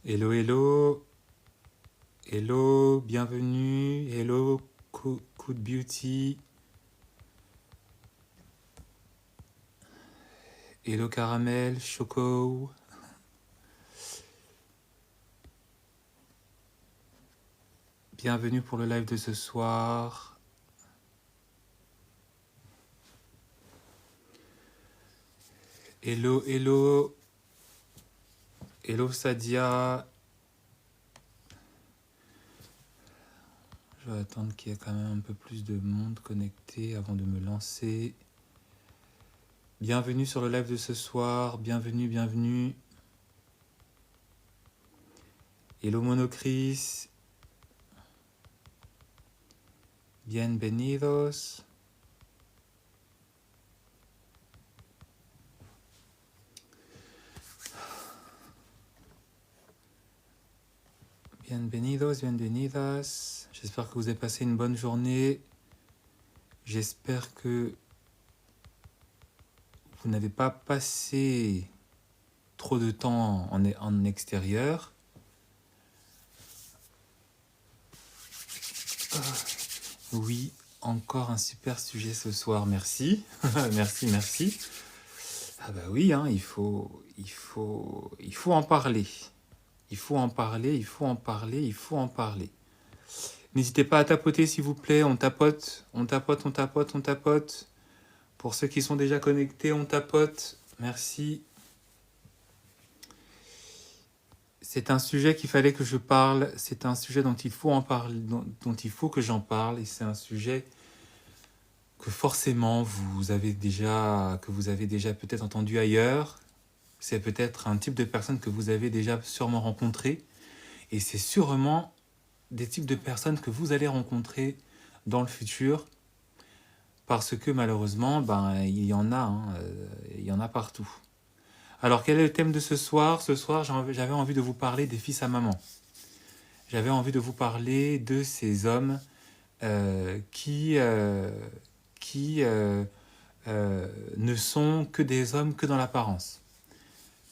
Hello, hello, hello, bienvenue, hello, Good Beauty, hello Caramel, Choco, bienvenue pour le live de ce soir. Hello, hello, hello Sadia. Je vais attendre qu'il y ait quand même un peu plus de monde connecté avant de me lancer. Bienvenue sur le live de ce soir, bienvenue, bienvenue. Hello Monocris. Bienvenidos. Bienvenidos, bienvenidas. J'espère que vous avez passé une bonne journée. J'espère que vous n'avez pas passé trop de temps en extérieur. Oui, encore un super sujet ce soir, merci. Merci, merci. Ah bah oui, hein, il faut en parler. Il faut en parler, il faut en parler, il faut en parler. N'hésitez pas à tapoter s'il vous plaît, on tapote, on tapote, on tapote, on tapote. Pour ceux qui sont déjà connectés, on tapote. Merci. C'est un sujet qu'il fallait que je parle, c'est un sujet dont il faut en parler, dont il faut que j'en parle, et c'est un sujet que forcément vous avez déjà peut-être entendu ailleurs. C'est peut-être un type de personne que vous avez déjà sûrement rencontré, et c'est sûrement des types de personnes que vous allez rencontrer dans le futur, parce que malheureusement, il y en a, il y en a partout. Alors, quel est le thème de ce soir ? Ce soir, j'avais envie de vous parler des fils à maman. J'avais envie de vous parler de ces hommes qui ne sont que des hommes que dans l'apparence.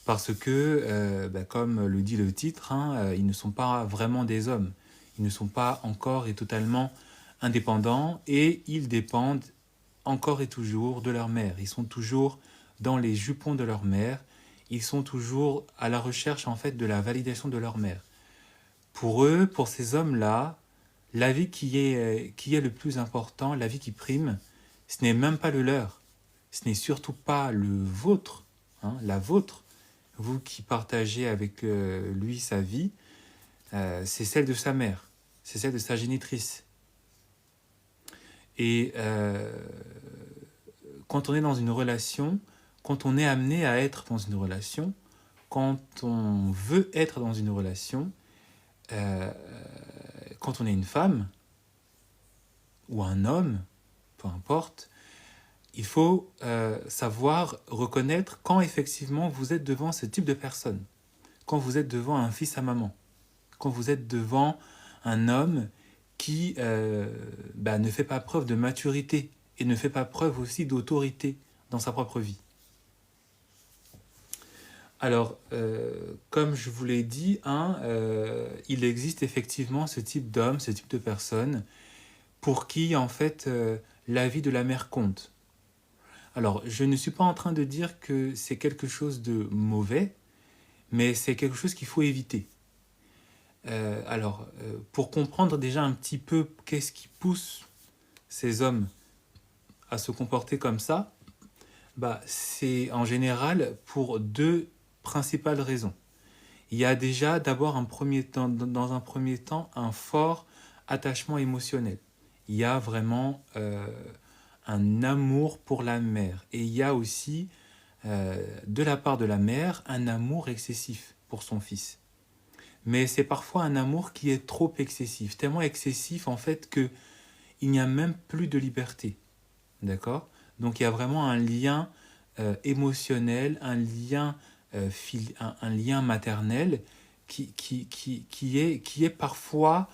Parce que, comme le dit le titre, ils ne sont pas vraiment des hommes. Ils ne sont pas encore et totalement indépendants et ils dépendent encore et toujours de leur mère. Ils sont toujours dans les jupons de leur mère. Ils sont toujours à la recherche en fait de la validation de leur mère. Pour eux, pour ces hommes-là, la vie qui est le plus important, la vie qui prime, ce n'est même pas le leur. Ce n'est surtout pas le vôtre, la vôtre, vous qui partagez avec lui sa vie, c'est celle de sa mère, c'est celle de sa génitrice. Et quand on est dans une relation, quand on est amené à être dans une relation, quand on veut être dans une relation, quand on est une femme ou un homme, peu importe, il faut savoir reconnaître quand effectivement vous êtes devant ce type de personne, quand vous êtes devant un fils à maman, quand vous êtes devant un homme qui ne fait pas preuve de maturité et ne fait pas preuve aussi d'autorité dans sa propre vie. Alors, comme je vous l'ai dit, il existe effectivement ce type d'homme, ce type de personne, pour qui, en fait, la vie de la mère compte. Alors, je ne suis pas en train de dire que c'est quelque chose de mauvais, mais c'est quelque chose qu'il faut éviter. Pour comprendre déjà un petit peu qu'est-ce qui pousse ces hommes à se comporter comme ça, c'est en général pour deux principales raisons. Il y a déjà d'abord dans un premier temps un fort attachement émotionnel. Il y a vraiment un amour pour la mère. Et il y a aussi, de la part de la mère, un amour excessif pour son fils. Mais c'est parfois un amour qui est trop excessif, tellement excessif en fait qu'il n'y a même plus de liberté. D'accord ? Donc il y a vraiment un lien émotionnel, un lien maternel qui est parfois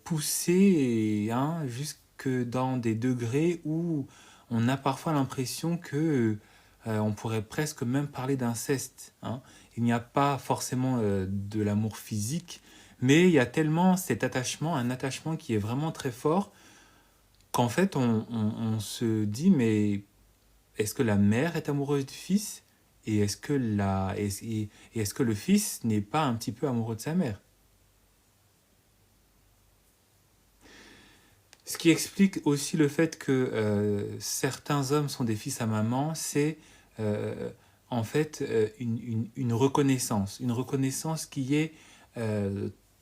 poussé jusque dans des degrés où on a parfois l'impression que on pourrait presque même parler d'inceste. Hein. Il n'y a pas forcément de l'amour physique, mais il y a tellement cet attachement, un attachement qui est vraiment très fort, qu'en fait on se dit, mais est-ce que la mère est amoureuse du fils et est-ce que le fils n'est pas un petit peu amoureux de sa mère? Ce qui explique aussi le fait que certains hommes sont des fils à maman, c'est euh, en fait une reconnaissance qui est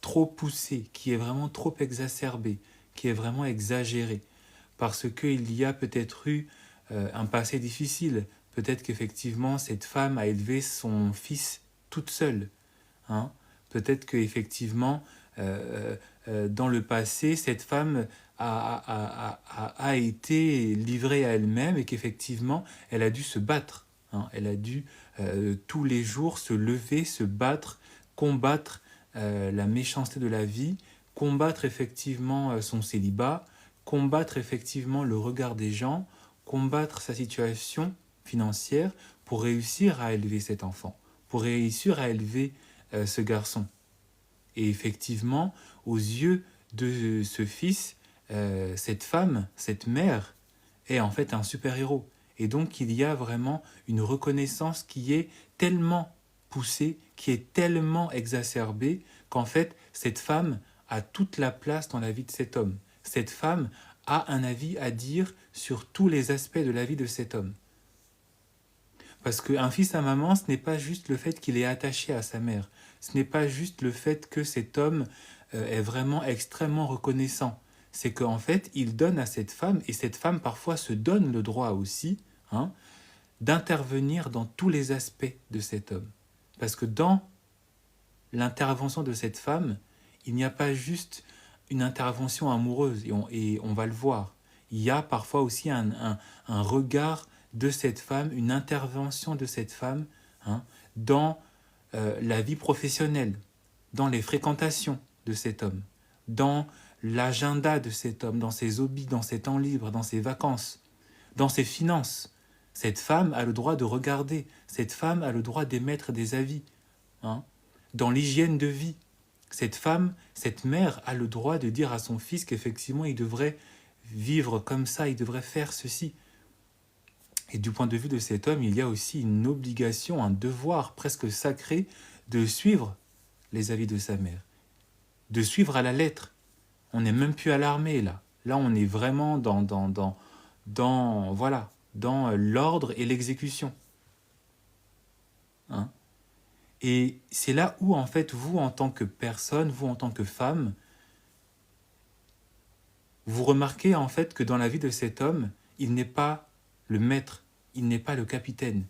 trop poussée, qui est vraiment trop exacerbée, qui est vraiment exagérée, parce qu'il y a peut-être eu un passé difficile, peut-être qu'effectivement cette femme a élevé son fils toute seule, hein. Peut-être qu'effectivement, dans le passé, cette femme a été livrée à elle-même et qu'effectivement, elle a dû se battre. Hein. Elle a dû tous les jours se lever, se battre, combattre la méchanceté de la vie, combattre effectivement son célibat, combattre effectivement le regard des gens, combattre sa situation financière pour réussir à élever cet enfant, pour réussir à élever ce garçon. Et effectivement, aux yeux de ce fils, cette femme, cette mère, est en fait un super-héros. Et donc il y a vraiment une reconnaissance qui est tellement poussée, qui est tellement exacerbée, qu'en fait, cette femme a toute la place dans la vie de cet homme. Cette femme a un avis à dire sur tous les aspects de la vie de cet homme. Parce qu'un fils à maman, ce n'est pas juste le fait qu'il est attaché à sa mère. Ce n'est pas juste le fait que cet homme est vraiment extrêmement reconnaissant. C'est qu'en fait, il donne à cette femme, et cette femme parfois se donne le droit aussi, hein, d'intervenir dans tous les aspects de cet homme. Parce que dans l'intervention de cette femme, il n'y a pas juste une intervention amoureuse, et on va le voir. Il y a parfois aussi un regard de cette femme, une intervention de cette femme, hein, dans la vie professionnelle, dans les fréquentations de cet homme, dans l'agenda de cet homme, dans ses hobbies, dans ses temps libres, dans ses vacances, dans ses finances. Cette femme a le droit de regarder, cette femme a le droit d'émettre des avis. Hein. Dans l'hygiène de vie, cette femme, cette mère a le droit de dire à son fils qu'effectivement il devrait vivre comme ça, il devrait faire ceci. Et du point de vue de cet homme, il y a aussi une obligation, un devoir presque sacré de suivre les avis de sa mère, de suivre à la lettre. On n'est même plus à l'armée là. Là, on est vraiment dans l'ordre et l'exécution. Hein. Et c'est là où, en fait, vous, en tant que personne, vous, en tant que femme, vous remarquez, en fait, que dans la vie de cet homme, il n'est pas le maître, il n'est pas le capitaine.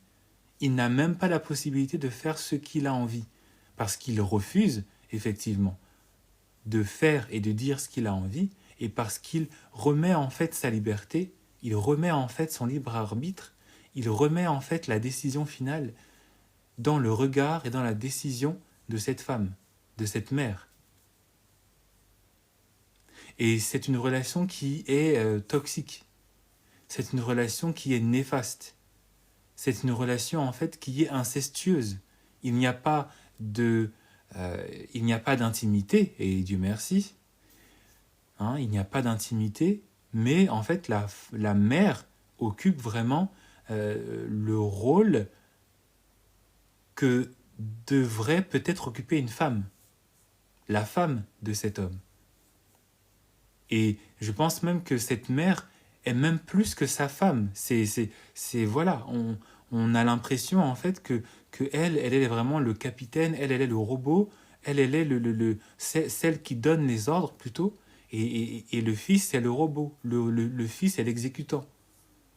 Il n'a même pas la possibilité de faire ce qu'il a envie, parce qu'il refuse, effectivement, de faire et de dire ce qu'il a envie, et parce qu'il remet en fait sa liberté, il remet en fait son libre arbitre, il remet en fait la décision finale dans le regard et dans la décision de cette femme, de cette mère. Et c'est une relation qui est toxique, c'est une relation qui est néfaste, c'est une relation en fait qui est incestueuse. Il n'y a pas d'intimité, et Dieu merci, hein, il n'y a pas d'intimité, mais en fait la mère occupe vraiment le rôle que devrait peut-être occuper une femme, la femme de cet homme. Et je pense même que cette mère est même plus que sa femme. Voilà, on a l'impression en fait que elle est vraiment le capitaine, elle est le robot, elle est celle qui donne les ordres plutôt, et le fils c'est le robot, le fils est l'exécutant.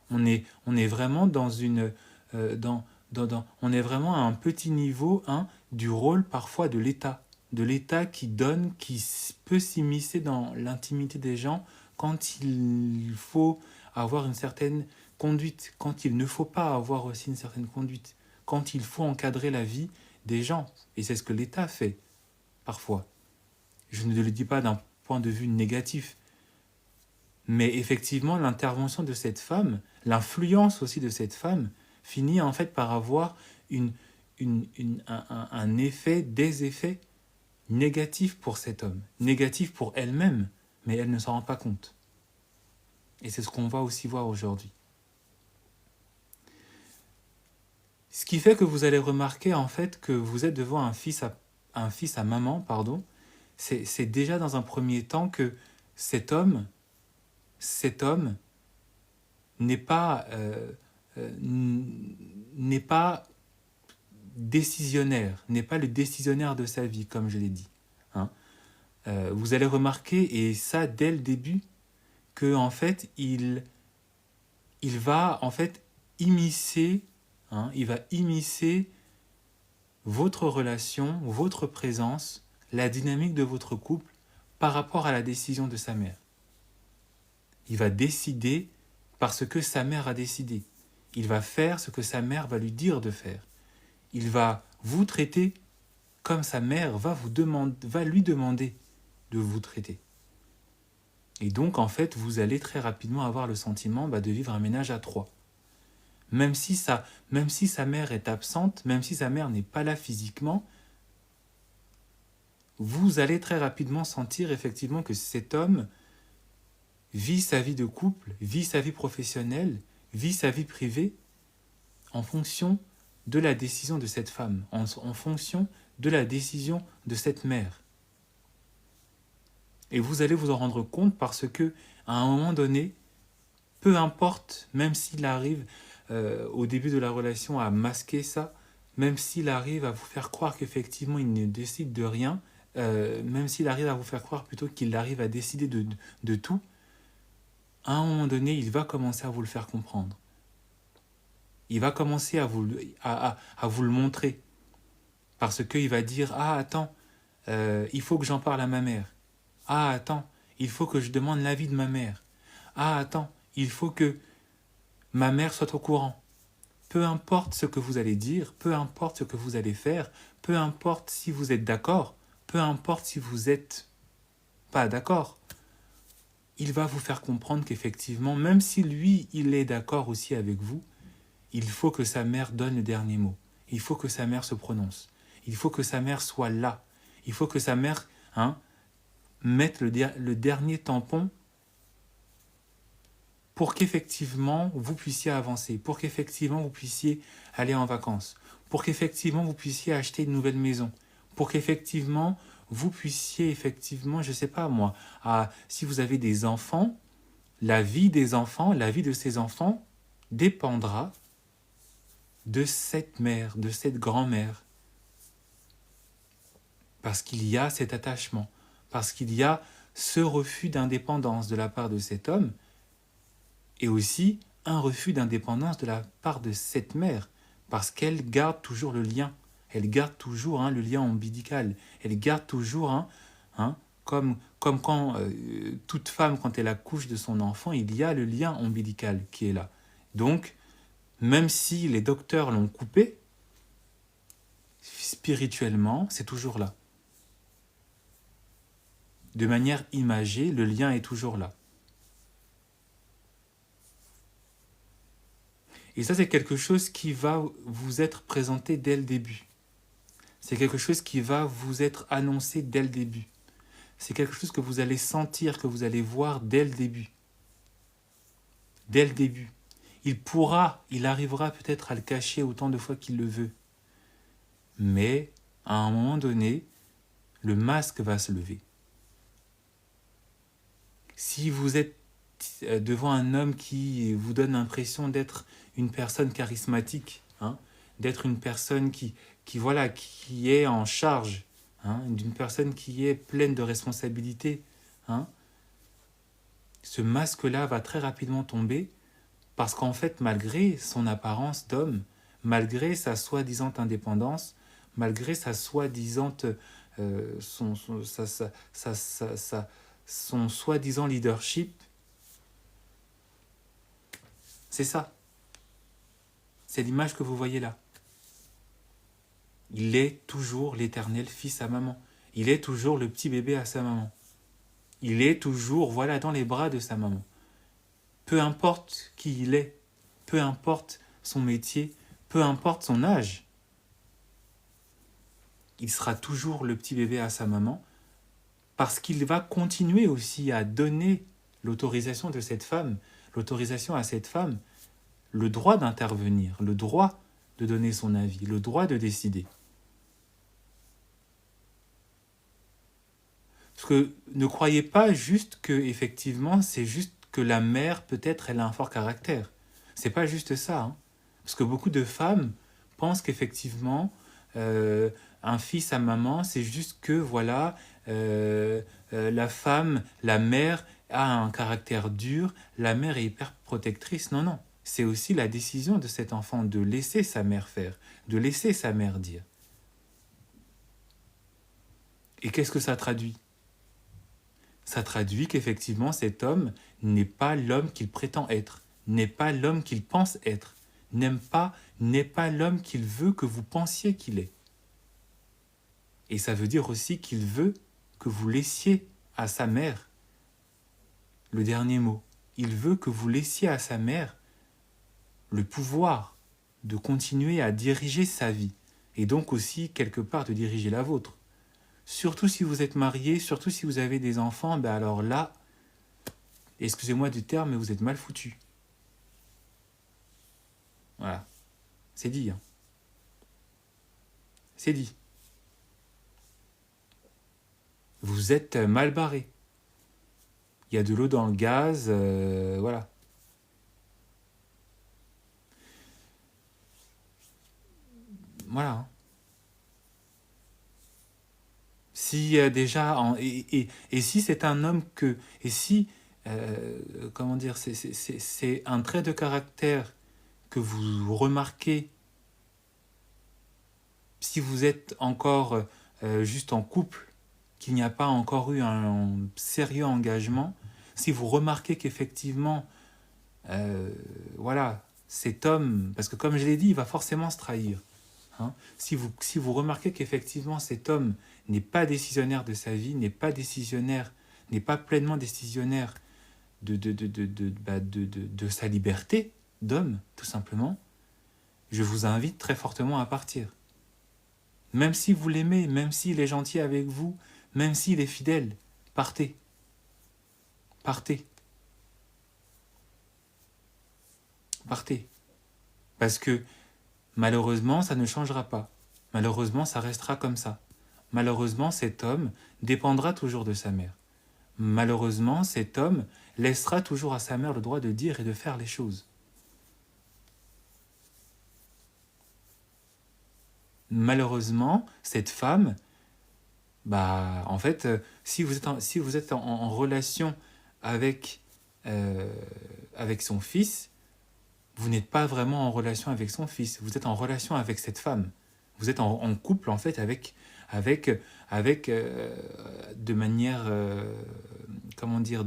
On est vraiment dans une on est vraiment à un petit niveau, hein, du rôle parfois de l'État qui donne, qui peut s'immiscer dans l'intimité des gens quand il faut avoir une certaine conduite, quand il ne faut pas avoir aussi une certaine conduite, quand il faut encadrer la vie des gens. Et c'est ce que l'État fait, parfois. Je ne le dis pas d'un point de vue négatif, mais effectivement, l'intervention de cette femme, l'influence aussi de cette femme, finit en fait par avoir un effet, des effets négatifs pour cet homme, négatifs pour elle-même, mais elle ne s'en rend pas compte. Et c'est ce qu'on va aussi voir aujourd'hui. Ce qui fait que vous allez remarquer en fait que vous êtes devant un fils à maman, pardon, c'est déjà dans un premier temps que cet homme n'est pas décisionnaire, n'est pas le décisionnaire de sa vie, comme je l'ai dit. Hein. Vous allez remarquer, et ça dès le début, que en fait il va en fait immiscer, il va immiscer votre relation, votre présence, la dynamique de votre couple par rapport à la décision de sa mère. Il va décider parce que sa mère a décidé. Il va faire ce que sa mère va lui dire de faire. Il va vous traiter comme sa mère va lui demander de vous traiter. Et donc, en fait, vous allez très rapidement avoir le sentiment de vivre un ménage à trois. Même si sa mère est absente, même si sa mère n'est pas là physiquement, vous allez très rapidement sentir effectivement que cet homme vit sa vie de couple, vit sa vie professionnelle, vit sa vie privée en fonction de la décision de cette femme, en fonction de la décision de cette mère. Et vous allez vous en rendre compte parce que, à un moment donné, peu importe, même s'il arrive au début de la relation à masquer ça, même s'il arrive à vous faire croire qu'effectivement il ne décide de rien, même s'il arrive à vous faire croire plutôt qu'il arrive à décider de tout, à un moment donné, il va commencer à vous le faire comprendre. Il va commencer à vous le montrer. Parce qu'il va dire « Ah, attends, il faut que j'en parle à ma mère. Ah, attends, il faut que je demande l'avis de ma mère. Ah, attends, il faut que ma mère soit au courant. » Peu importe ce que vous allez dire, peu importe ce que vous allez faire, peu importe si vous êtes d'accord, peu importe si vous n'êtes pas d'accord, il va vous faire comprendre qu'effectivement, même si lui, il est d'accord aussi avec vous, il faut que sa mère donne le dernier mot. Il faut que sa mère se prononce. Il faut que sa mère soit là. Il faut que sa mère mette le dernier tampon pour qu'effectivement vous puissiez avancer, pour qu'effectivement vous puissiez aller en vacances, pour qu'effectivement vous puissiez acheter une nouvelle maison, pour qu'effectivement vous puissiez je ne sais pas moi, si vous avez des enfants, la vie des enfants, la vie de ces enfants dépendra de cette mère, de cette grand-mère. Parce qu'il y a cet attachement, parce qu'il y a ce refus d'indépendance de la part de cet homme, et aussi un refus d'indépendance de la part de cette mère, parce qu'elle garde toujours le lien, elle garde toujours le lien ombilical, elle garde toujours, comme quand toute femme, quand elle accouche de son enfant, il y a le lien ombilical qui est là. Donc, même si les docteurs l'ont coupé, spirituellement, c'est toujours là. De manière imagée, le lien est toujours là. Et ça, c'est quelque chose qui va vous être présenté dès le début. C'est quelque chose qui va vous être annoncé dès le début. C'est quelque chose que vous allez sentir, que vous allez voir dès le début. Dès le début. Il arrivera peut-être à le cacher autant de fois qu'il le veut. Mais, à un moment donné, le masque va se lever. Si vous êtes devant un homme qui vous donne l'impression d'être une personne charismatique, d'être une personne qui est en charge, d'une personne qui est pleine de responsabilités, ce masque-là va très rapidement tomber parce qu'en fait, malgré son apparence d'homme, malgré sa soi-disant indépendance, malgré sa soi-disant son soi-disant leadership, c'est ça. C'est l'image que vous voyez là. Il est toujours l'éternel fils à maman. Il est toujours le petit bébé à sa maman. Il est toujours, dans les bras de sa maman. Peu importe qui il est, peu importe son métier, peu importe son âge. Il sera toujours le petit bébé à sa maman, parce qu'il va continuer aussi à donner l'autorisation de cette femme, l'autorisation à cette femme, le droit d'intervenir, le droit de donner son avis, le droit de décider. Parce que ne croyez pas juste que, effectivement, c'est juste que la mère, peut-être, elle a un fort caractère. C'est pas juste ça. Hein. Parce que beaucoup de femmes pensent qu'effectivement, un fils à maman, c'est juste que, voilà, la femme, la mère a un caractère dur, la mère est hyper protectrice. Non, non. C'est aussi la décision de cet enfant de laisser sa mère faire, de laisser sa mère dire. Et qu'est-ce que ça traduit ? Ça traduit qu'effectivement cet homme n'est pas l'homme qu'il prétend être, n'est pas l'homme qu'il pense être, n'est pas l'homme qu'il veut que vous pensiez qu'il est. Et ça veut dire aussi qu'il veut que vous laissiez à sa mère le dernier mot. Il veut que vous laissiez à sa mère le pouvoir de continuer à diriger sa vie, et donc aussi quelque part de diriger la vôtre. Surtout si vous êtes marié, surtout si vous avez des enfants, ben alors là, excusez-moi du terme, mais vous êtes mal foutu. Voilà. C'est dit. Hein. C'est dit. Vous êtes mal barré. Il y a de l'eau dans le gaz, voilà. Voilà. Hein. Si déjà, et si c'est un homme que, et si, comment dire, c'est un trait de caractère que vous remarquez, si vous êtes encore juste en couple, qu'il n'y a pas encore eu un sérieux engagement, si vous remarquez qu'effectivement, voilà, cet homme, parce que comme je l'ai dit, il va forcément se trahir. Hein, si vous remarquez qu'effectivement cet homme n'est pas décisionnaire de sa vie, n'est pas décisionnaire, n'est pas pleinement décisionnaire de sa liberté d'homme, tout simplement, je vous invite très fortement à partir. Même si vous l'aimez, même s'il est gentil avec vous, même s'il est fidèle, partez. Partez. Partez. Parce que malheureusement, ça ne changera pas. Malheureusement, ça restera comme ça. Malheureusement, cet homme dépendra toujours de sa mère. Malheureusement, cet homme laissera toujours à sa mère le droit de dire et de faire les choses. Malheureusement, cette femme, bah, en fait, si vous êtes en relation avec, avec son fils, vous n'êtes pas vraiment en relation avec son fils, vous êtes en relation avec cette femme. Vous êtes en couple, en fait, avec de manière, comment dire,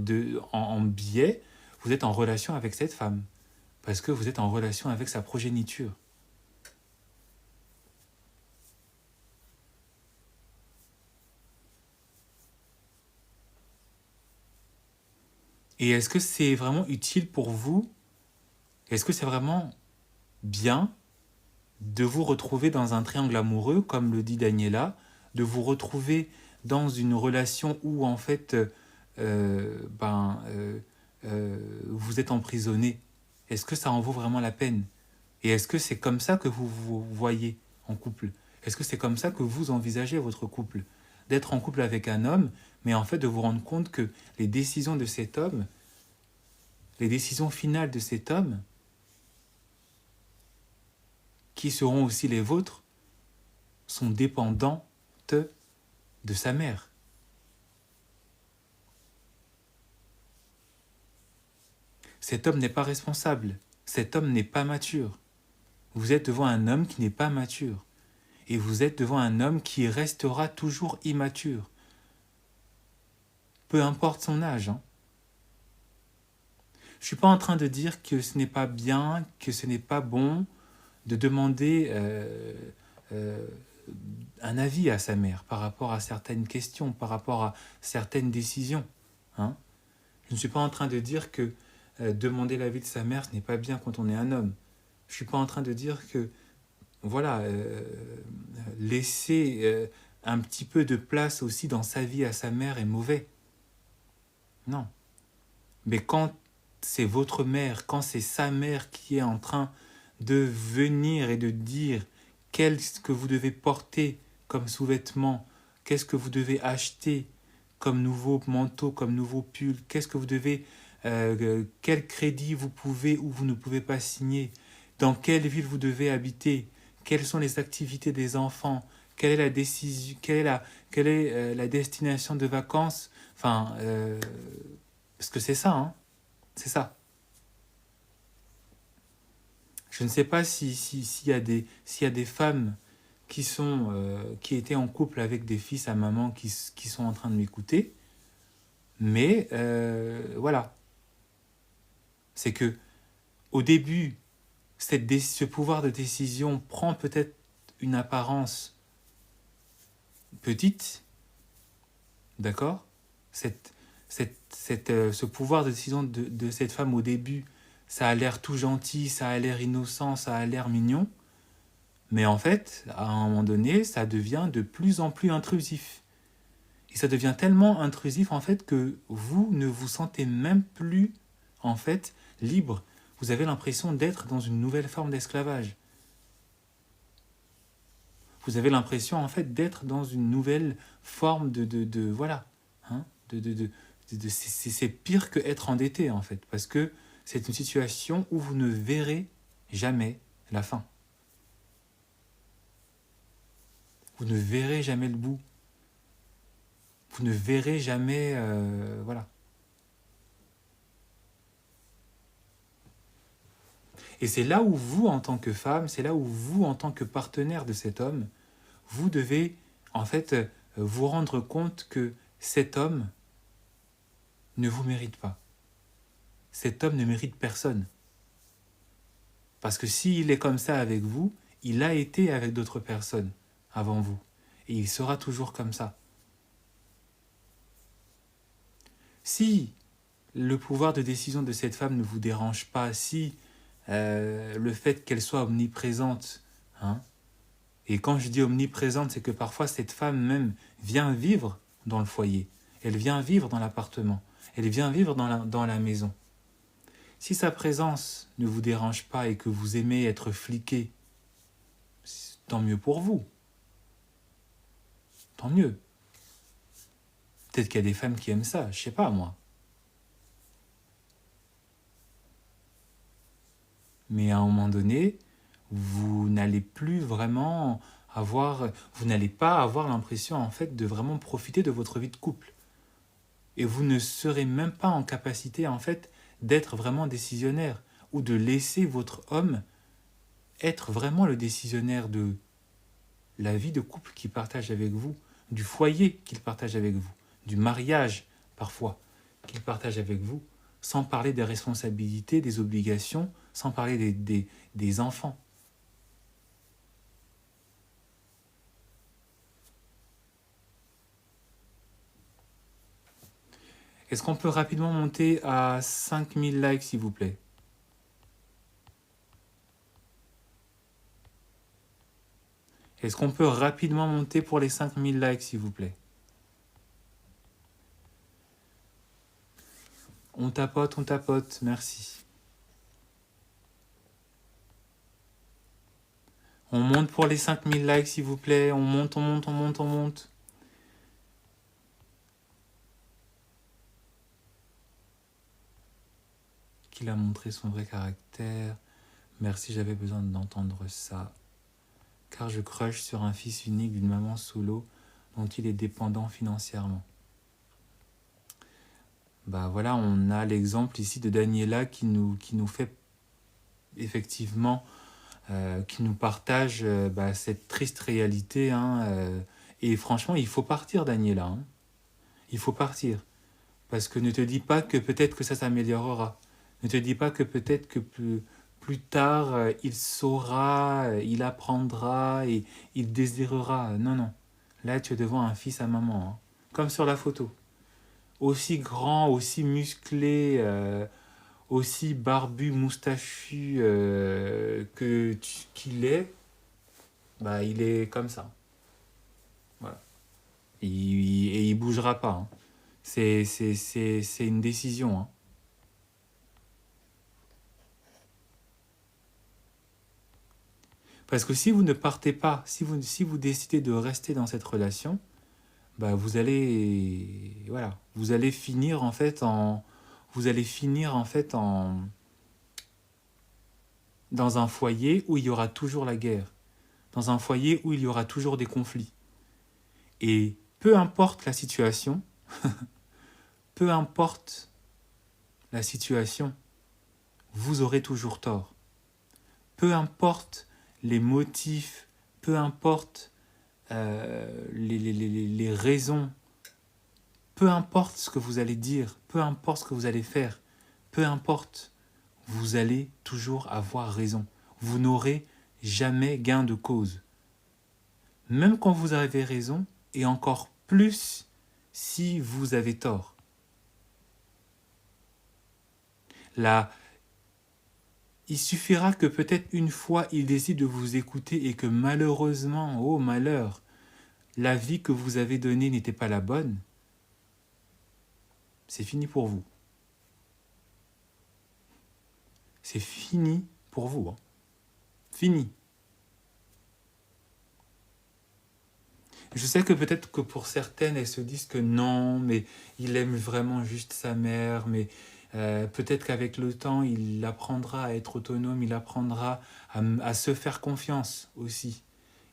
en biais, vous êtes en relation avec cette femme. Parce que vous êtes en relation avec sa progéniture. Et est-ce que c'est vraiment utile pour vous? Est-ce que c'est vraiment bien de vous retrouver dans un triangle amoureux, comme le dit Daniela, de vous retrouver dans une relation où en fait vous êtes emprisonné? Est-ce que ça en vaut vraiment la peine? Et est-ce que c'est comme ça que vous vous voyez en couple? Est-ce que c'est comme ça que vous envisagez votre couple? D'être en couple avec un homme, mais en fait de vous rendre compte que les décisions de cet homme, les décisions finales de cet homme, qui seront aussi les vôtres, sont dépendantes de sa mère. Cet homme n'est pas responsable, cet homme n'est pas mature. Vous êtes devant un homme qui n'est pas mature. Et vous êtes devant un homme qui restera toujours immature. Peu importe son âge. Hein. Je ne suis pas en train de dire que ce n'est pas bien, que ce n'est pas bon de demander un avis à sa mère par rapport à certaines questions, par rapport à certaines décisions. Hein. Je ne suis pas en train de dire que demander l'avis de sa mère, ce n'est pas bien quand on est un homme. Je ne suis pas en train de dire que, voilà, laisser un petit peu de place aussi dans sa vie à sa mère est mauvais. Non. Mais quand c'est votre mère, quand c'est sa mère qui est en train de venir et de dire qu'est-ce que vous devez porter comme sous-vêtements, qu'est-ce que vous devez acheter comme nouveau manteau, comme nouveau pull, qu'est-ce que vous devez, quel crédit vous pouvez ou vous ne pouvez pas signer, dans quelle ville vous devez habiter, quelles sont les activités des enfants, quelle est la décision, quelle est la destination de vacances, enfin, parce que c'est ça, hein, c'est ça. Je ne sais pas s'il y a des femmes qui étaient en couple avec des fils à maman qui sont en train de m'écouter, mais voilà, c'est que au début, ce pouvoir de décision prend peut-être une apparence petite, d'accord. Ce pouvoir de décision de cette femme au début, ça a l'air tout gentil, ça a l'air innocent, ça a l'air mignon, mais en fait, à un moment donné, ça devient de plus en plus intrusif. Et ça devient tellement intrusif en fait que vous ne vous sentez même plus en fait libre. Vous avez l'impression d'être dans une nouvelle forme d'esclavage. Vous avez l'impression en fait d'être dans une nouvelle forme de voilà, hein, c'est pire que être endetté en fait, parce que c'est une situation où vous ne verrez jamais la fin. Vous ne verrez jamais le bout. Vous ne verrez jamais, voilà. Et c'est là où vous, en tant que femme, c'est là où vous, en tant que partenaire de cet homme, vous devez, en fait, vous rendre compte que cet homme ne vous mérite pas. Cet homme ne mérite personne. Parce que s'il est comme ça avec vous, il a été avec d'autres personnes avant vous. Et il sera toujours comme ça. Si le pouvoir de décision de cette femme ne vous dérange pas, si le fait qu'elle soit omniprésente, hein, et quand je dis omniprésente, c'est que parfois cette femme même vient vivre dans le foyer, elle vient vivre dans l'appartement, elle vient vivre dans la maison. Si sa présence ne vous dérange pas et que vous aimez être fliqué, tant mieux pour vous. Tant mieux. Peut-être qu'il y a des femmes qui aiment ça, je sais pas moi. Mais à un moment donné, vous n'allez plus vraiment vous n'allez pas avoir l'impression en fait de vraiment profiter de votre vie de couple. Et vous ne serez même pas en capacité en fait d'être vraiment décisionnaire ou de laisser votre homme être vraiment le décisionnaire de la vie de couple qu'il partage avec vous, du foyer qu'il partage avec vous, du mariage parfois qu'il partage avec vous, sans parler des responsabilités, des obligations, sans parler des enfants. Est-ce qu'on peut rapidement monter à 5000 likes, s'il vous plaît? Est-ce qu'on peut rapidement monter pour les 5000 likes, s'il vous plaît? On tapote, merci. On monte pour les 5000 likes, s'il vous plaît. On monte, on monte, on monte, on monte. Qu'il a montré son vrai caractère. Merci, j'avais besoin d'entendre ça. Car je crush sur un fils unique d'une maman solo dont il est dépendant financièrement. Bah voilà, on a l'exemple ici de Daniela qui nous fait effectivement, qui nous partage cette triste réalité. Hein, et franchement, il faut partir, Daniela. Hein. Il faut partir. Parce que ne te dis pas que peut-être que ça s'améliorera. Ne te dis pas que peut-être que plus tard, il saura, il apprendra et il désirera. Non, non. Là, tu es devant un fils à maman. Hein. Comme sur la photo. Aussi grand, aussi musclé, aussi barbu, moustachu qu'il est, bah, il est comme ça. Voilà. Et il bougera pas. Hein. C'est une décision. Hein. Parce que si vous ne partez pas, si vous décidez de rester dans cette relation, bah vous allez finir en fait dans un foyer où il y aura toujours la guerre, dans un foyer où il y aura toujours des conflits. Et peu importe la situation, peu importe la situation, vous aurez toujours tort. Peu importe les motifs, peu importe les raisons, peu importe ce que vous allez dire, peu importe ce que vous allez faire, peu importe, vous allez toujours avoir raison. Vous n'aurez jamais gain de cause. Même quand vous avez raison, et encore plus si vous avez tort. Là, il suffira que peut-être une fois il décide de vous écouter et que malheureusement, oh malheur, la vie que vous avez donnée n'était pas la bonne, c'est fini pour vous. C'est fini pour vous. Hein. Fini. Je sais que peut-être que pour certaines, elles se disent que non, mais il aime vraiment juste sa mère, mais peut-être qu'avec le temps, il apprendra à être autonome, il apprendra à se faire confiance aussi.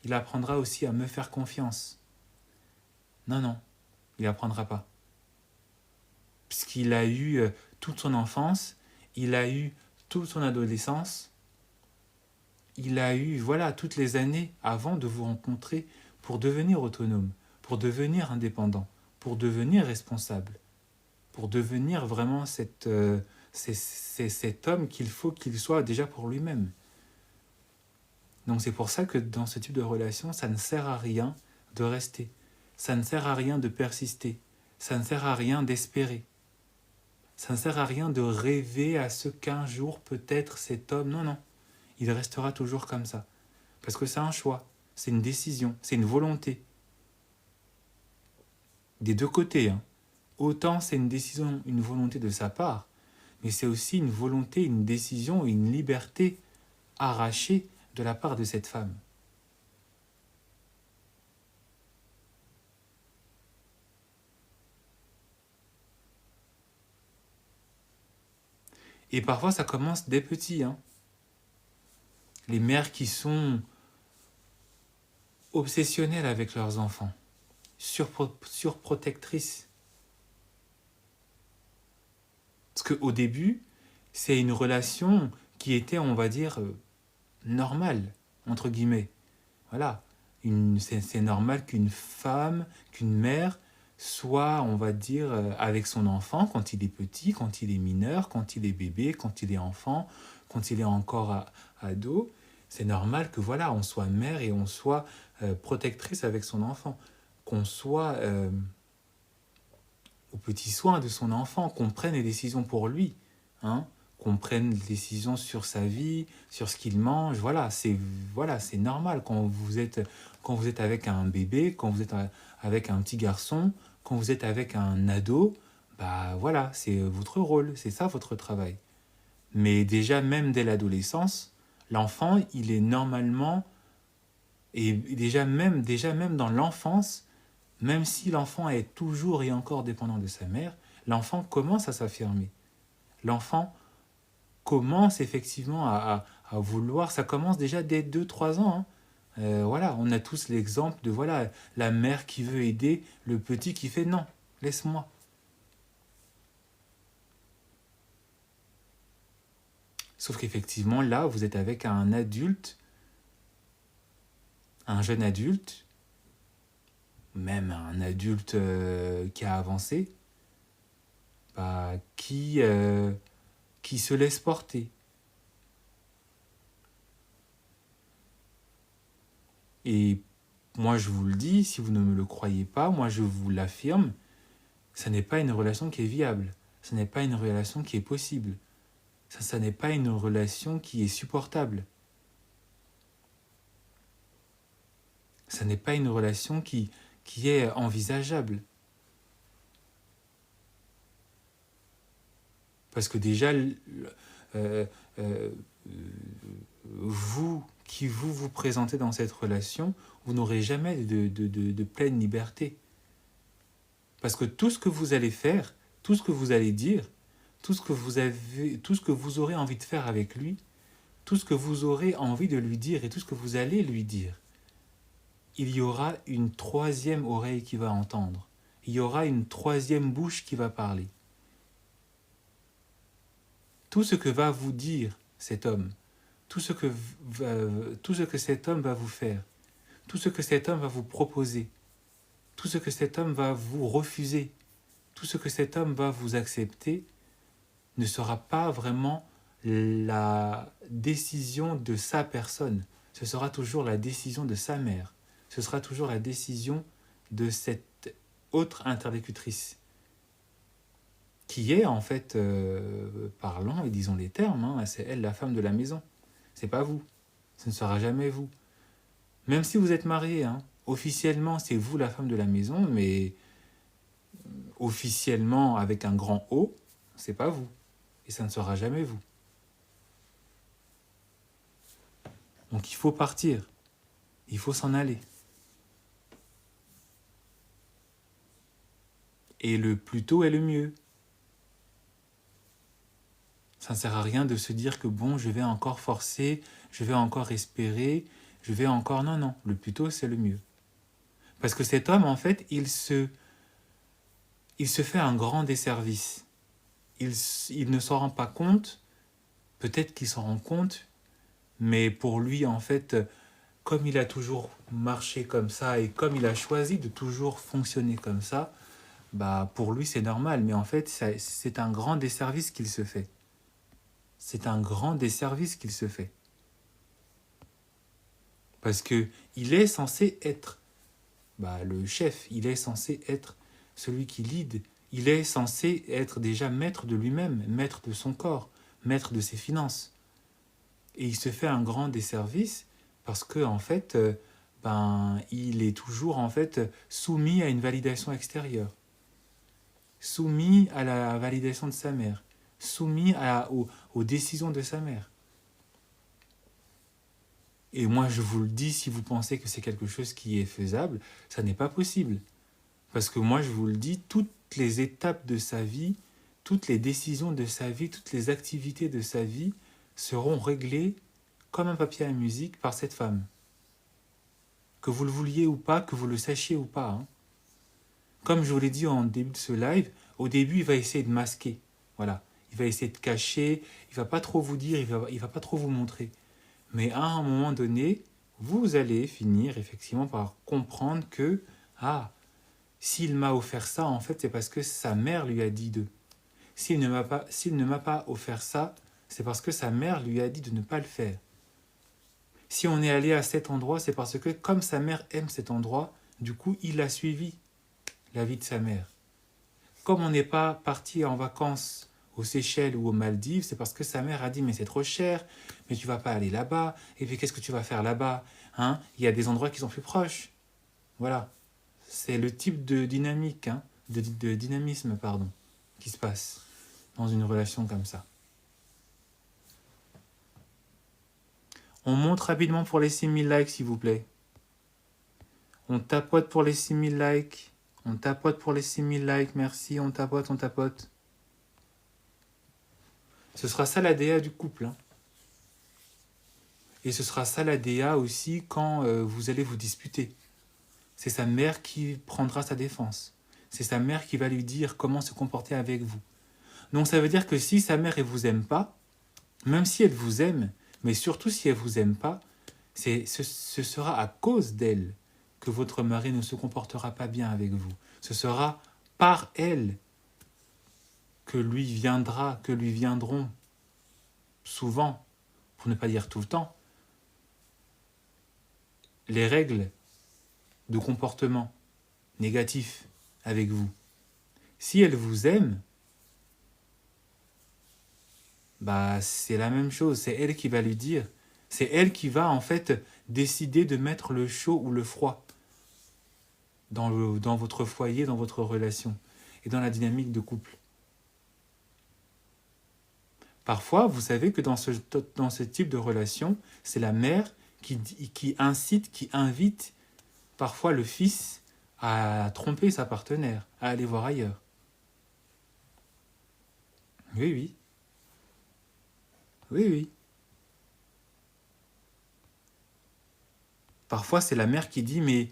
Il apprendra aussi à me faire confiance. Non, non, il n'apprendra pas. Puisqu'il a eu toute son enfance, il a eu toute son adolescence, il a eu voilà toutes les années avant de vous rencontrer pour devenir autonome, pour devenir indépendant, pour devenir responsable, pour devenir vraiment cet homme qu'il faut qu'il soit déjà pour lui-même. Donc c'est pour ça que dans ce type de relation, ça ne sert à rien de rester, ça ne sert à rien de persister, ça ne sert à rien d'espérer. Ça ne sert à rien de rêver à ce qu'un jour peut-être cet homme... Non, non, il restera toujours comme ça. Parce que c'est un choix, c'est une décision, c'est une volonté. Des deux côtés. Hein. Autant c'est une décision, une volonté de sa part, mais c'est aussi une volonté, une décision, une liberté arrachée de la part de cette femme. Et parfois ça commence dès petit. Hein. Les mères qui sont obsessionnelles avec leurs enfants, surprotectrices. Parce qu'au début, c'est une relation qui était, on va dire, normale, entre guillemets. Voilà. C'est normal qu'une femme, qu'une mère soit, on va dire, avec son enfant quand il est petit, quand il est mineur, quand il est bébé, quand il est enfant, quand il est encore ado. C'est normal que voilà, on soit mère et on soit protectrice avec son enfant. Qu'on soit aux petits soins de son enfant, qu'on prenne les décisions pour lui. Hein, qu'on prenne des décisions sur sa vie, sur ce qu'il mange. Voilà, c'est normal quand vous êtes avec un bébé, quand vous êtes avec un petit garçon, quand vous êtes avec un ado, bah voilà, c'est votre rôle, c'est ça votre travail. Mais déjà, même dès l'adolescence, l'enfant, il est normalement, et déjà même dans l'enfance, même si l'enfant est toujours et encore dépendant de sa mère, l'enfant commence à s'affirmer. L'enfant commence effectivement à vouloir, ça commence déjà dès 2-3 ans. Hein. Voilà, on a tous l'exemple de voilà, la mère qui veut aider, le petit qui fait non, laisse-moi. Sauf qu'effectivement, là, vous êtes avec un adulte, un jeune adulte, même un adulte qui a avancé, bah, qui se laisse porter. Et moi, je vous le dis, si vous ne me le croyez pas, moi, je vous l'affirme, ça n'est pas une relation qui est viable. Ce n'est pas une relation qui est possible. Ça n'est pas une relation qui est supportable. Ça n'est pas une relation qui est envisageable. Parce que déjà, vous vous présentez dans cette relation, vous n'aurez jamais de pleine liberté. Parce que tout ce que vous allez faire, tout ce que vous allez dire, tout ce que vous aurez envie de faire avec lui, tout ce que vous aurez envie de lui dire et tout ce que vous allez lui dire, il y aura une troisième oreille qui va entendre. Il y aura une troisième bouche qui va parler. Tout ce que va vous dire cet homme, tout ce que cet homme va vous faire, tout ce que cet homme va vous proposer, tout ce que cet homme va vous refuser, tout ce que cet homme va vous accepter, ne sera pas vraiment la décision de sa personne. Ce sera toujours la décision de sa mère. Ce sera toujours la décision de cette autre interlocutrice, qui est en fait, parlant et disons les termes, c'est elle la femme de la maison. C'est pas vous. Ce ne sera jamais vous. Même si vous êtes marié, officiellement c'est vous la femme de la maison, mais officiellement avec un grand O, c'est pas vous. Et ça ne sera jamais vous. Donc il faut partir. Il faut s'en aller. Et le plus tôt est le mieux. Ça ne sert à rien de se dire que bon, je vais encore forcer, je vais encore espérer, je vais encore... Non, le plus tôt c'est le mieux. Parce que cet homme, en fait, il se fait un grand desservice. Il ne s'en rend pas compte, peut-être qu'il s'en rend compte, mais pour lui, en fait, comme il a toujours marché comme ça et comme il a choisi de toujours fonctionner comme ça, bah pour lui c'est normal, mais en fait c'est un grand desservice qu'il se fait. C'est un grand desservice qu'il se fait. Parce que il est censé être le chef, il est censé être celui qui lead, il est censé être déjà maître de lui-même, maître de son corps, maître de ses finances. Et il se fait un grand desservice parce que en fait, il est toujours en fait soumis à une validation extérieure, soumis à la validation de sa mère, soumis aux décisions de sa mère. Et moi, je vous le dis, si vous pensez que c'est quelque chose qui est faisable, ça n'est pas possible. Parce que moi, je vous le dis, toutes les étapes de sa vie, toutes les décisions de sa vie, toutes les activités de sa vie seront réglées comme un papier à musique par cette femme. Que vous le vouliez ou pas, que vous le sachiez ou pas. Comme je vous l'ai dit en début de ce live, au début, il va essayer de masquer. Voilà. Il va essayer de cacher, il va pas trop vous dire, il va pas trop vous montrer. Mais à un moment donné, vous allez finir effectivement par comprendre que, s'il m'a offert ça, en fait, c'est parce que sa mère lui a dit de. S'il ne m'a pas offert ça, c'est parce que sa mère lui a dit de ne pas le faire. Si on est allé à cet endroit, c'est parce que comme sa mère aime cet endroit, du coup, il a suivi la vie de sa mère. Comme on n'est pas parti en vacances aux Seychelles ou aux Maldives, c'est parce que sa mère a dit « mais c'est trop cher, mais tu vas pas aller là-bas, et puis qu'est-ce que tu vas faire là-bas ? Il y a des endroits qui sont plus proches. » Voilà. C'est le type de dynamique, de dynamisme, qui se passe dans une relation comme ça. On monte rapidement pour les 6000 likes, s'il vous plaît. On tapote pour les 6000 likes. On tapote pour les 6000 likes, merci, on tapote, on tapote. Ce sera ça la DA du couple. Et ce sera ça la DA aussi quand vous allez vous disputer. C'est sa mère qui prendra sa défense. C'est sa mère qui va lui dire comment se comporter avec vous. Donc ça veut dire que si sa mère ne vous aime pas, même si elle vous aime, mais surtout si elle ne vous aime pas, ce sera à cause d'elle que votre mari ne se comportera pas bien avec vous. Ce sera par elle que lui viendront souvent, pour ne pas dire tout le temps, les règles de comportement négatif avec vous. Si elle vous aime, bah c'est la même chose, c'est elle qui va lui dire. C'est elle qui va en fait décider de mettre le chaud ou le froid dans votre foyer, dans votre relation et dans la dynamique de couple. Parfois, vous savez que dans ce type de relation, c'est la mère qui incite, qui invite parfois le fils à tromper sa partenaire, à aller voir ailleurs. Oui, oui. Oui, oui. Parfois, c'est la mère qui dit, mais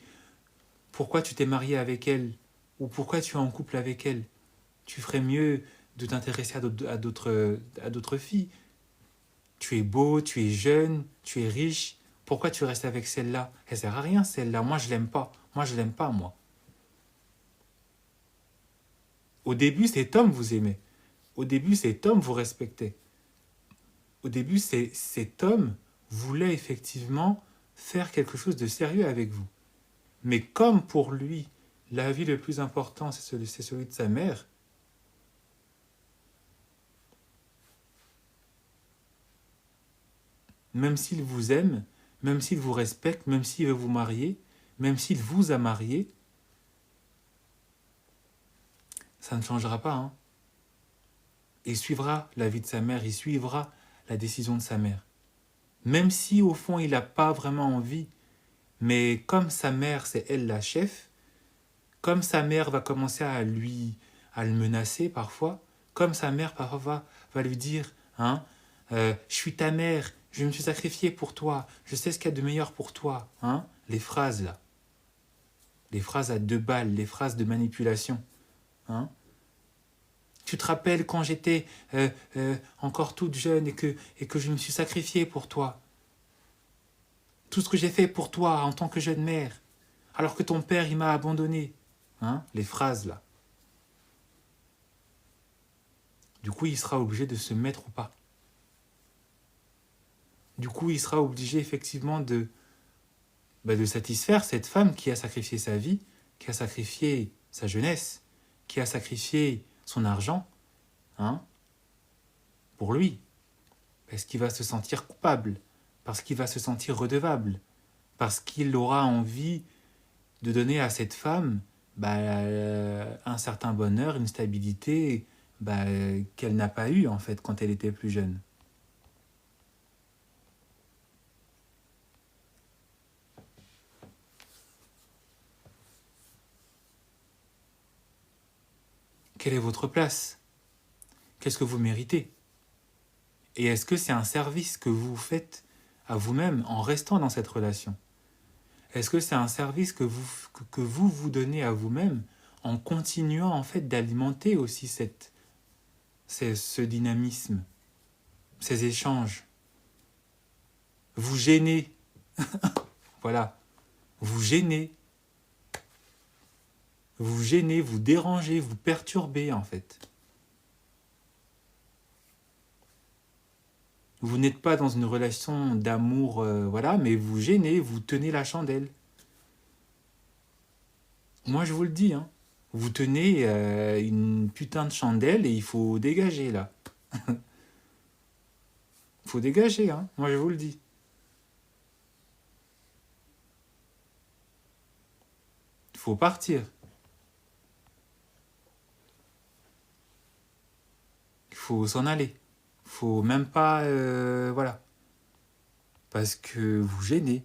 pourquoi tu t'es marié avec elle? Ou pourquoi tu es en couple avec elle? Tu ferais mieux de t'intéresser à d'autres filles. Tu es beau, tu es jeune, tu es riche. Pourquoi tu restes avec celle-là? Elle sert à rien, celle-là. Moi, je l'aime pas. Moi, je l'aime pas, moi. Au début, cet homme vous aimait. Au début, cet homme vous respectait. Au début, cet homme voulait effectivement faire quelque chose de sérieux avec vous. Mais comme pour lui, la vie le plus important, c'est celui de sa mère, même s'il vous aime, même s'il vous respecte, même s'il veut vous marier, même s'il vous a marié, ça ne changera pas. Hein. Il suivra la vie de sa mère, il suivra la décision de sa mère. Même si au fond il n'a pas vraiment envie, mais comme sa mère c'est elle la chef, comme sa mère va commencer à le menacer parfois, comme sa mère parfois va lui dire, hein, je suis ta mère, je me suis sacrifié pour toi, je sais ce qu'il y a de meilleur pour toi, hein, les phrases là, les phrases à 2 balles, les phrases de manipulation, hein. Tu te rappelles quand j'étais encore toute jeune et que je me suis sacrifiée pour toi. Tout ce que j'ai fait pour toi en tant que jeune mère, alors que ton père, il m'a abandonné. Hein, les phrases là. Du coup, il sera obligé de se mettre au pas. Du coup, il sera obligé effectivement de satisfaire cette femme qui a sacrifié sa vie, qui a sacrifié sa jeunesse, qui a sacrifié son argent, hein, pour lui. Parce qu'il va se sentir coupable, parce qu'il va se sentir redevable, parce qu'il aura envie de donner à cette femme un certain bonheur, une stabilité qu'elle n'a pas eu en fait quand elle était plus jeune. Quelle est votre place? Qu'est-ce que vous méritez? Et est-ce que c'est un service que vous faites à vous-même en restant dans cette relation? Est-ce que c'est un service que vous donnez à vous-même en continuant en fait d'alimenter aussi ce dynamisme, ces échanges? Vous gênez, voilà, vous gênez, vous dérangez, vous perturbez en fait. Vous n'êtes pas dans une relation d'amour, voilà, mais vous gênez, vous tenez la chandelle. Moi, je vous le dis, hein. Vous tenez une putain de chandelle et il faut dégager, là. Il faut dégager, hein. Moi, je vous le dis. Il faut partir. Il faut s'en aller. Il faut même pas... voilà. Parce que vous gênez.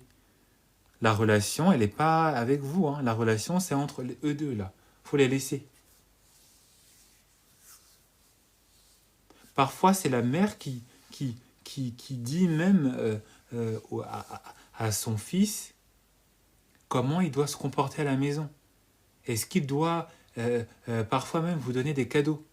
La relation, elle n'est pas avec vous. Hein. La relation, c'est entre eux deux, là. Il faut les laisser. Parfois, c'est la mère qui dit même à son fils comment il doit se comporter à la maison. Est-ce qu'il doit parfois même vous donner des cadeaux?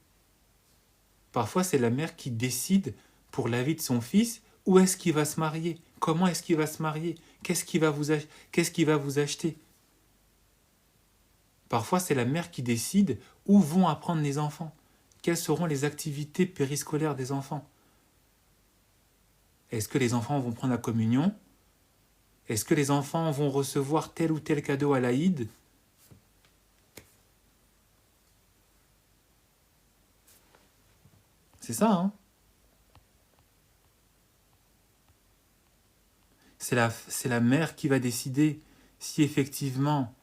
Parfois, c'est la mère qui décide pour la vie de son fils où est-ce qu'il va se marier, comment est-ce qu'il va se marier, qu'est-ce qu'il va vous acheter. Parfois, c'est la mère qui décide où vont apprendre les enfants, quelles seront les activités périscolaires des enfants. Est-ce que les enfants vont prendre la communion? Est-ce que les enfants vont recevoir tel ou tel cadeau à l'Aïd? C'est ça, hein? c'est la mère qui va décider si effectivement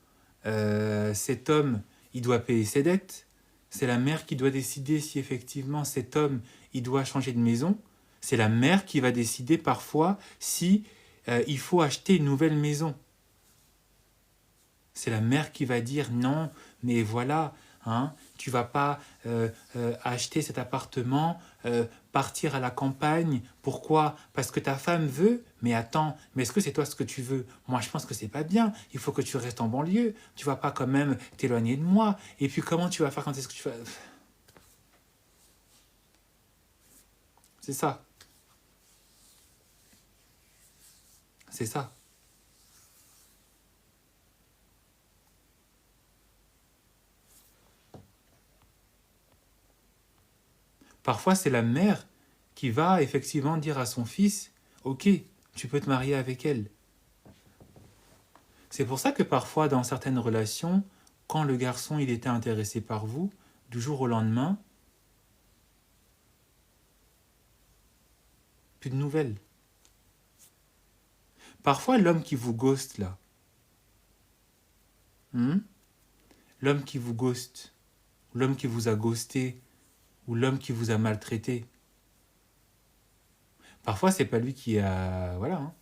cet homme, il doit payer ses dettes. C'est la mère qui doit décider si effectivement cet homme, il doit changer de maison. C'est la mère qui va décider parfois si il faut acheter une nouvelle maison. C'est la mère qui va dire non, mais voilà, hein, tu vas pas acheter cet appartement, partir à la campagne. Pourquoi? Parce que ta femme veut. Mais attends, mais est-ce que c'est toi ce que tu veux? Moi, je pense que c'est pas bien. Il faut que tu restes en banlieue. Tu vas pas quand même t'éloigner de moi. Et puis comment tu vas faire quand est-ce que tu vas... C'est ça. C'est ça. Parfois, c'est la mère qui va effectivement dire à son fils, ok, tu peux te marier avec elle. C'est pour ça que parfois, dans certaines relations, quand le garçon il était intéressé par vous, du jour au lendemain, plus de nouvelles. Parfois, l'homme qui vous ghost là, hmm, l'homme qui vous ghost, l'homme qui vous a ghosté, ou l'homme qui vous a maltraité, parfois c'est pas lui qui a... Voilà. Hein.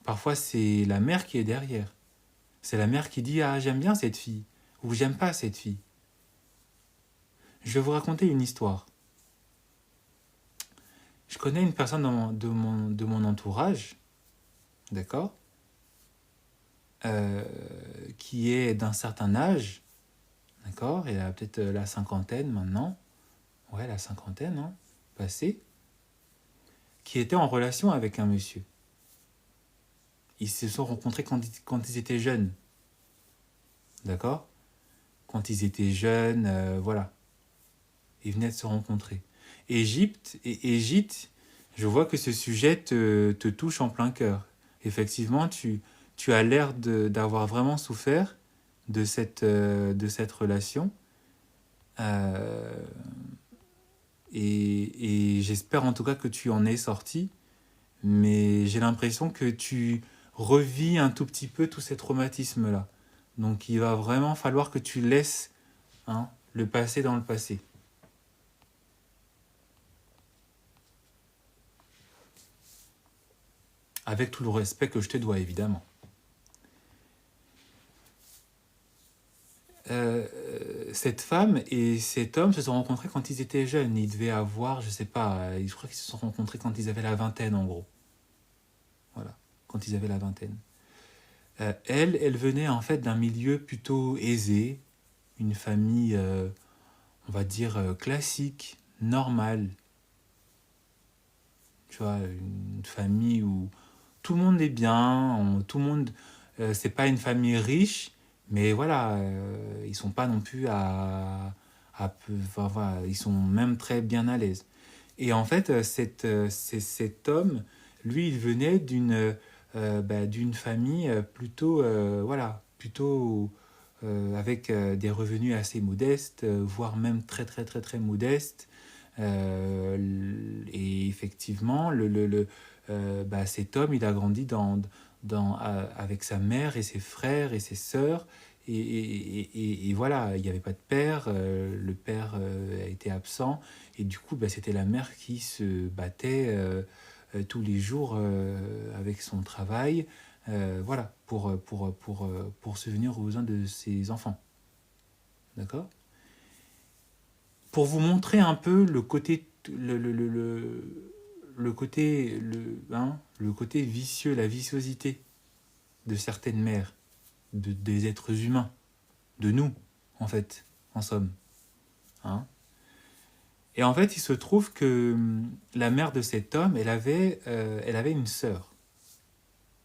Parfois c'est la mère qui est derrière. C'est la mère qui dit ah j'aime bien cette fille ou j'aime pas cette fille. Je vais vous raconter une histoire. Je connais une personne de mon entourage, d'accord, qui est d'un certain âge, d'accord, elle a peut-être la cinquantaine maintenant, ouais la cinquantaine, hein, passée, qui était en relation avec un monsieur. Ils se sont rencontrés quand ils étaient jeunes, d'accord, quand ils étaient jeunes, voilà, ils venaient de se rencontrer. Égypte, je vois que ce sujet te touche en plein cœur. Effectivement, tu as l'air d'avoir vraiment souffert de cette relation. Euh, et j'espère en tout cas que tu en es sorti. Mais j'ai l'impression que tu revis un tout petit peu tous ces traumatismes-là. Donc il va vraiment falloir que tu laisses, hein, le passé dans le passé. Avec tout le respect que je te dois, évidemment. Cette femme et cet homme se sont rencontrés quand ils étaient jeunes. Ils devaient avoir, je sais pas, je crois qu'ils se sont rencontrés quand ils avaient la vingtaine, en gros. Voilà, quand ils avaient la vingtaine. Elle venait en fait d'un milieu plutôt aisé, une famille, on va dire, classique, normale. Tu vois, une famille où tout le monde est bien, tout le monde, c'est pas une famille riche, mais voilà, ils sont pas non plus enfin, voilà, ils sont même très bien à l'aise. Et en fait, cet homme, lui, il venait d'une famille plutôt, voilà, plutôt avec des revenus assez modestes, voire même très très très très modestes. Et effectivement, cet homme, il a grandi avec sa mère et ses frères et ses sœurs. Et voilà, il n'y avait pas de père, le père a été absent, et du coup, c'était la mère qui se battait tous les jours avec son travail, voilà, pour subvenir aux besoins de ses enfants. D'accord? Pour vous montrer un peu le côté le côté vicieux, la viciosité de certaines mères, des êtres humains, de nous, en fait, en somme. Hein. Et en fait, il se trouve que la mère de cet homme, elle avait une sœur.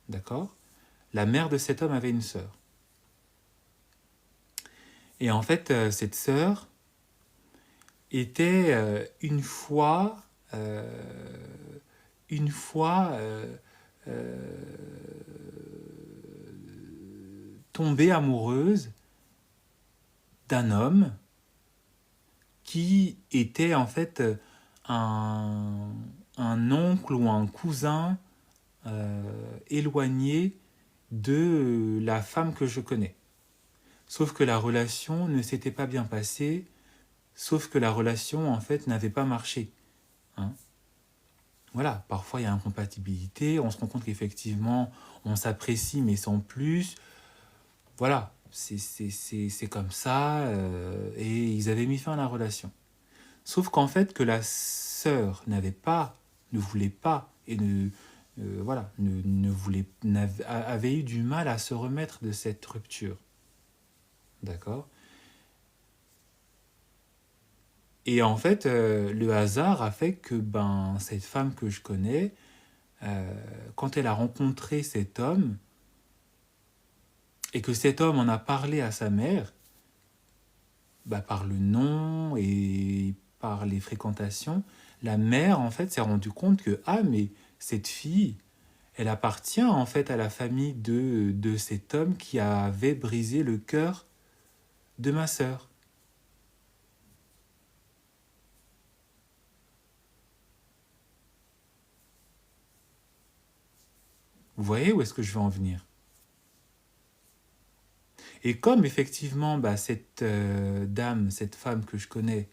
D'accord? La mère de cet homme avait une sœur. Et en fait, cette sœur était euh, une fois euh, tombée amoureuse d'un homme qui était en fait un, un oncle ou un cousin éloigné de la femme que je connais. Sauf que la relation ne s'était pas bien passée, sauf que la relation, en fait, n'avait pas marché. Hein. Voilà, parfois il y a incompatibilité, on se rend compte qu'effectivement, on s'apprécie, mais sans plus. Voilà, c'est comme ça, et ils avaient mis fin à la relation. Sauf qu'en fait, que la sœur ne voulait pas, et voilà, ne voulait, avait eu du mal à se remettre de cette rupture. D'accord. Et en fait, le hasard a fait que cette femme que je connais, quand elle a rencontré cet homme, et que cet homme en a parlé à sa mère, par le nom et par les fréquentations, la mère en fait s'est rendue compte que ah mais cette fille, elle appartient en fait à la famille de cet homme qui avait brisé le cœur de ma sœur. Vous voyez où est-ce que je veux en venir? Et comme effectivement cette dame, cette femme que je connais,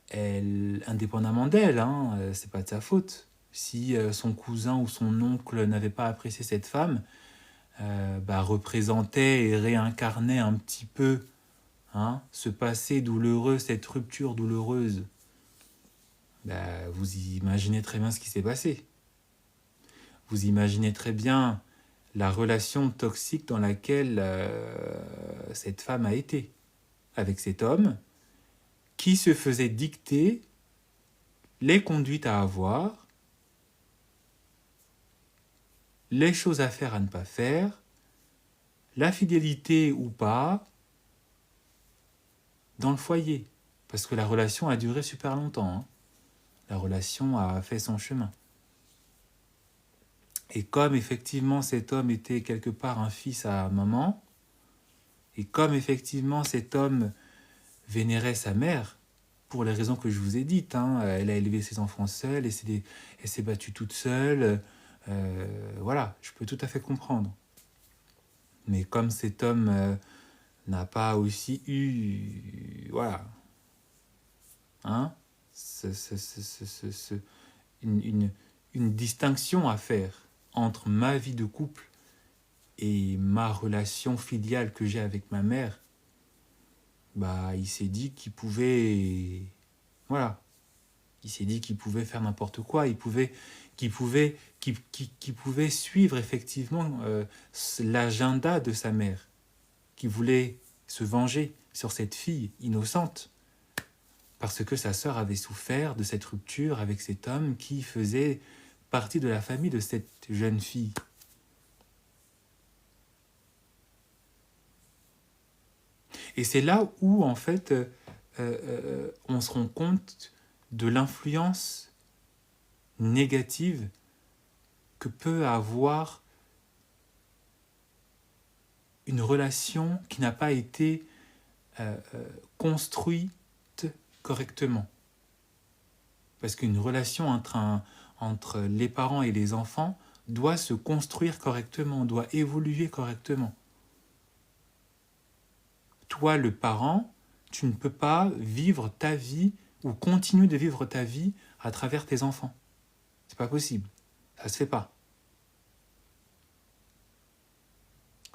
elle, indépendamment d'elle, hein, c'est pas de sa faute. Si son cousin ou son oncle n'avait pas apprécié cette femme, représentait et réincarnait un petit peu ce passé douloureux, cette rupture douloureuse, vous imaginez très bien ce qui s'est passé. Vous imaginez très bien la relation toxique dans laquelle cette femme a été avec cet homme qui se faisait dicter les conduites à avoir, les choses à faire, à ne pas faire, la fidélité ou pas dans le foyer. Parce que la relation a duré super longtemps. Hein. La relation a fait son chemin. Et comme effectivement cet homme était quelque part un fils à maman, et comme effectivement cet homme vénérait sa mère, pour les raisons que je vous ai dites, elle a élevé ses enfants seule, elle s'est battue toute seule, voilà, je peux tout à fait comprendre. Mais comme cet homme n'a pas aussi eu, voilà, une, une distinction à faire entre ma vie de couple et ma relation filiale que j'ai avec ma mère, il s'est dit qu'il pouvait, voilà, il s'est dit qu'il pouvait faire n'importe quoi, qu'il pouvait suivre effectivement l'agenda de sa mère, qui voulait se venger sur cette fille innocente, parce que sa sœur avait souffert de cette rupture avec cet homme qui faisait partie de la famille de cette jeune fille. Et c'est là où, en fait, on se rend compte de l'influence négative que peut avoir une relation qui n'a pas été construite correctement. Parce qu'une relation entre les parents et les enfants doit se construire correctement, doit évoluer correctement. Toi, le parent, tu ne peux pas vivre ta vie ou continuer de vivre ta vie à travers tes enfants. C'est pas possible. Ça se fait pas.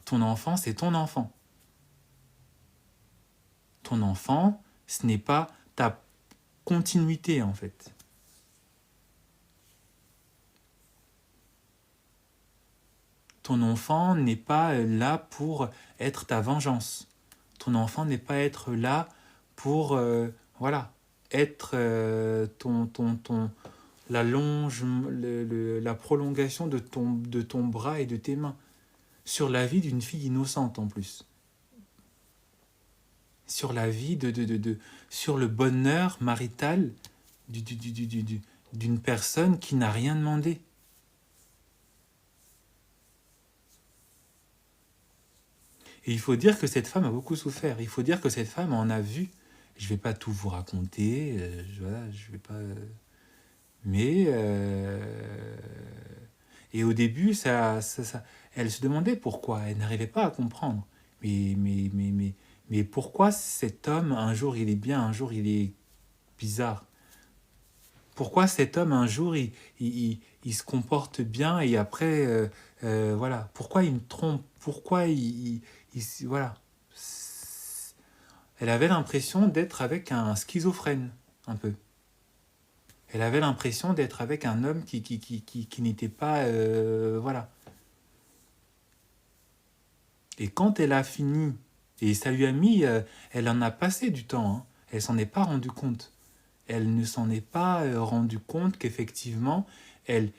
Ton enfant, c'est ton enfant. Ton enfant, ce n'est pas ta continuité, en fait. Ton enfant n'est pas là pour être ta vengeance. Ton enfant n'est pas être là pour, être la prolongation de ton bras et de tes mains. Sur la vie d'une fille innocente en plus. Sur la vie sur le bonheur marital d'une personne qui n'a rien demandé. Et il faut dire que cette femme a beaucoup souffert. Il faut dire que cette femme en a vu je vais pas tout vous raconter, voilà, je vais pas... mais... et au début, elle se demandait pourquoi, elle n'arrivait pas à comprendre. Mais pourquoi cet homme, un jour il est bien, un jour il est bizarre? Pourquoi cet homme, un jour, il se comporte bien et après, voilà. Pourquoi il me trompe? Pourquoi voilà. Elle avait l'impression d'être avec un schizophrène, un peu. Elle avait l'impression d'être avec un homme qui n'était pas... voilà. Et quand elle a fini, et ça lui a mis... elle en a passé du temps, hein, elle s'en est pas rendue compte. Elle ne s'en est pas rendue compte qu'effectivement, elle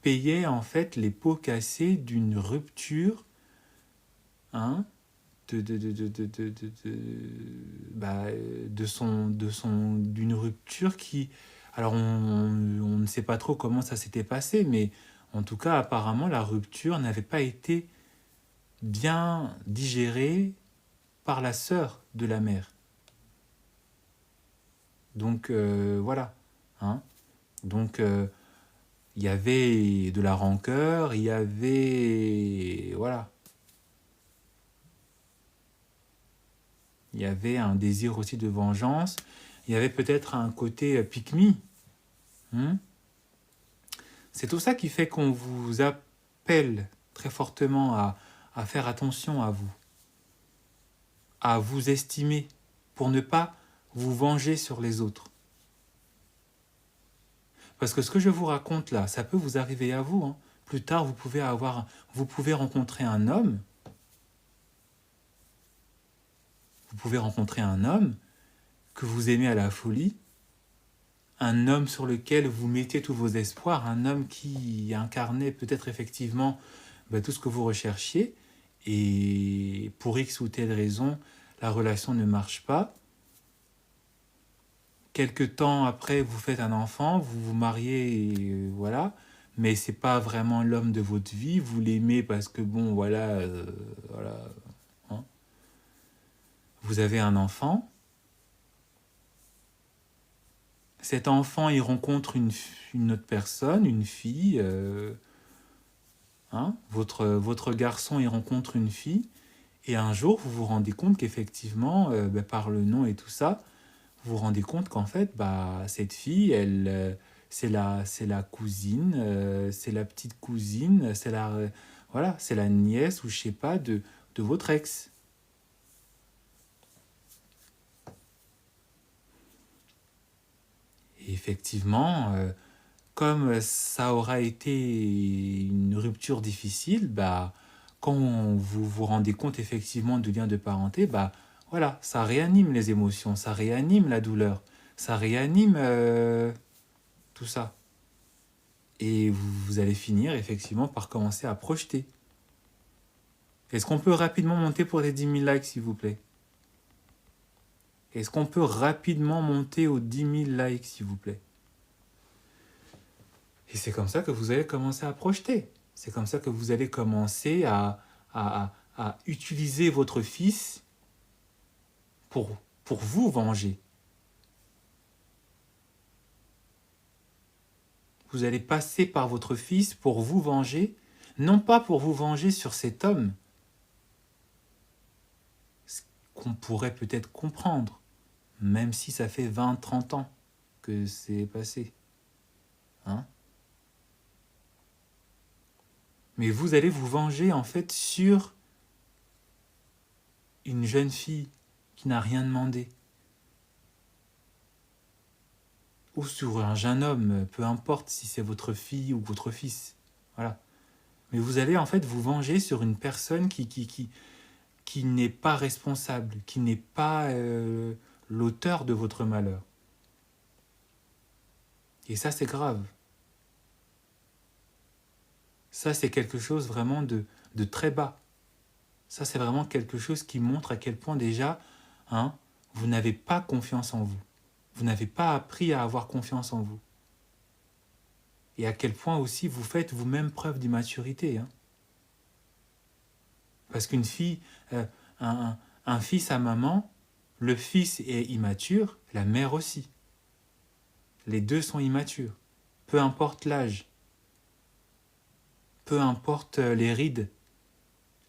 payait en fait les pots cassés d'une rupture, hein, d'une rupture qui... Alors, on ne sait pas trop comment ça s'était passé, mais en tout cas, apparemment, la rupture n'avait pas été bien digérée par la sœur de la mère. Donc, voilà. Hein. Donc, il y avait de la rancœur, il y avait... Voilà. Il y avait un désir aussi de vengeance. Il y avait peut-être un côté pick me. C'est tout ça qui fait qu'on vous appelle très fortement à faire attention à vous estimer, pour ne pas vous venger sur les autres. Parce que ce que je vous raconte là, ça peut vous arriver à vous. Hein. Plus tard, vous pouvez rencontrer un homme. Vous pouvez rencontrer un homme que vous aimez à la folie, un homme sur lequel vous mettiez tous vos espoirs, un homme qui incarnait peut-être effectivement tout ce que vous recherchiez, et pour X ou telle raison, la relation ne marche pas. Quelque temps après, vous faites un enfant, vous vous mariez, et voilà, mais c'est pas vraiment l'homme de votre vie, vous l'aimez parce que bon, voilà, voilà, hein. Vous avez un enfant. Cet enfant, il rencontre une autre personne, une fille. Hein, votre garçon, il rencontre une fille. Et un jour, vous vous rendez compte qu'effectivement, par le nom et tout ça, vous vous rendez compte qu'en fait, cette fille, c'est la cousine, c'est la petite cousine, voilà, c'est la nièce ou je sais pas de votre ex. Et effectivement, comme ça aura été une rupture difficile, quand vous vous rendez compte effectivement du lien de parenté, voilà, ça réanime les émotions, ça réanime la douleur, ça réanime tout ça. Et vous allez finir effectivement par commencer à projeter. Est-ce qu'on peut rapidement monter pour les 10 000 likes, s'il vous plaît? Est-ce qu'on peut rapidement monter aux 10 000 likes, s'il vous plaît? Et c'est comme ça que vous allez commencer à projeter. C'est comme ça que vous allez commencer à utiliser votre fils pour vous venger. Vous allez passer par votre fils pour vous venger, non pas pour vous venger sur cet homme, ce qu'on pourrait peut-être comprendre, même si ça fait 20-30 ans que c'est passé. Hein? Mais vous allez vous venger en fait sur une jeune fille qui n'a rien demandé. Ou sur un jeune homme, peu importe si c'est votre fille ou votre fils. Voilà. Mais vous allez en fait vous venger sur une personne qui n'est pas responsable, qui n'est pas l'auteur de votre malheur. Et ça, c'est grave. Ça, c'est quelque chose vraiment de très bas. Ça, c'est vraiment quelque chose qui montre à quel point déjà, vous n'avez pas confiance en vous. Vous n'avez pas appris à avoir confiance en vous. Et à quel point aussi vous faites vous-même preuve d'immaturité. Parce qu'une fille, un fils à maman, le fils est immature, la mère aussi. Les deux sont immatures. Peu importe l'âge, peu importe les rides.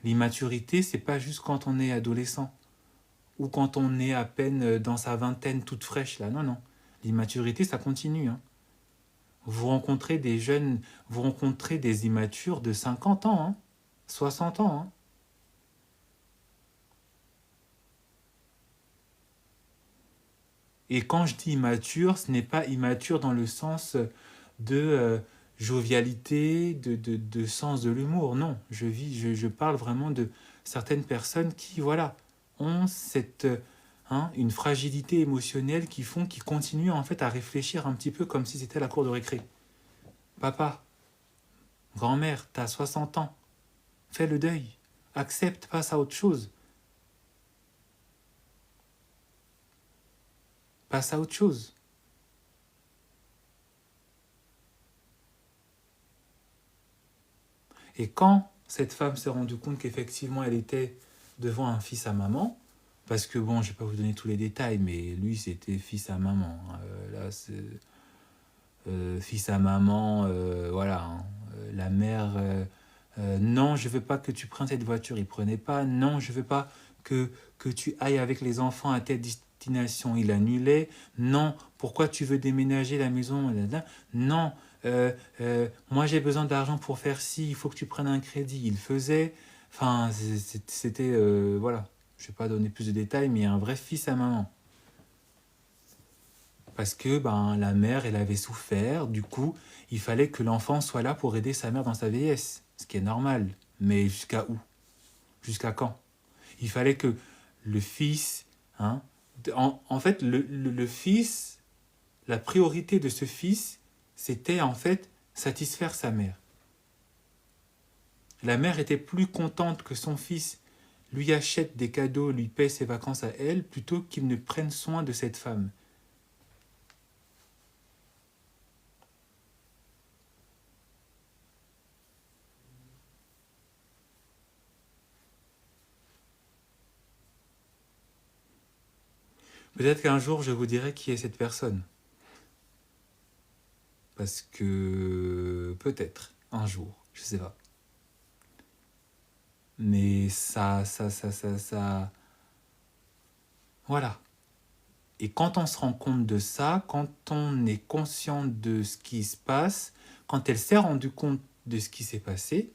L'immaturité, c'est pas juste quand on est adolescent ou quand on est à peine dans sa vingtaine toute fraîche là. Non, non. L'immaturité, ça continue. Hein. Vous rencontrez des jeunes, vous rencontrez des immatures de 50 ans, hein, 60 ans. Hein. Et quand je dis immature, ce n'est pas immature dans le sens de jovialité, de sens de l'humour. Non, je parle vraiment de certaines personnes qui, voilà, ont une fragilité émotionnelle qui continuent en fait à réfléchir un petit peu comme si c'était la cour de récré. Papa, grand-mère, t'as 60 ans, fais le deuil, accepte, passe à autre chose. Passe à autre chose. Et quand cette femme s'est rendue compte qu'effectivement elle était devant un fils à maman, parce que bon, je vais pas vous donner tous les détails, mais lui c'était fils à maman. Là, c'est fils à maman, voilà. Hein. La mère, non, je veux pas que tu prennes cette voiture, il prenait pas. Non, je veux pas que tu ailles avec les enfants à telle destination, il annulait. Non, pourquoi tu veux déménager la maison? Non, moi j'ai besoin d'argent pour faire ci, il faut que tu prennes un crédit. Il faisait, enfin, c'était, voilà, je vais pas donner plus de détails, mais un vrai fils à maman. Parce que la mère, elle avait souffert, du coup, il fallait que l'enfant soit là pour aider sa mère dans sa vieillesse, ce qui est normal. Mais jusqu'à où? Jusqu'à quand? Il fallait que le fils, hein, en fait, le fils, la priorité de ce fils, c'était en fait satisfaire sa mère. La mère était plus contente que son fils lui achète des cadeaux, lui paie ses vacances à elle, plutôt qu'il ne prenne soin de cette femme. Peut-être qu'un jour, je vous dirai qui est cette personne. Parce que peut-être, un jour, je sais pas. Mais ça. Voilà. Et quand on se rend compte de ça, quand on est conscient de ce qui se passe, quand elle s'est rendue compte de ce qui s'est passé,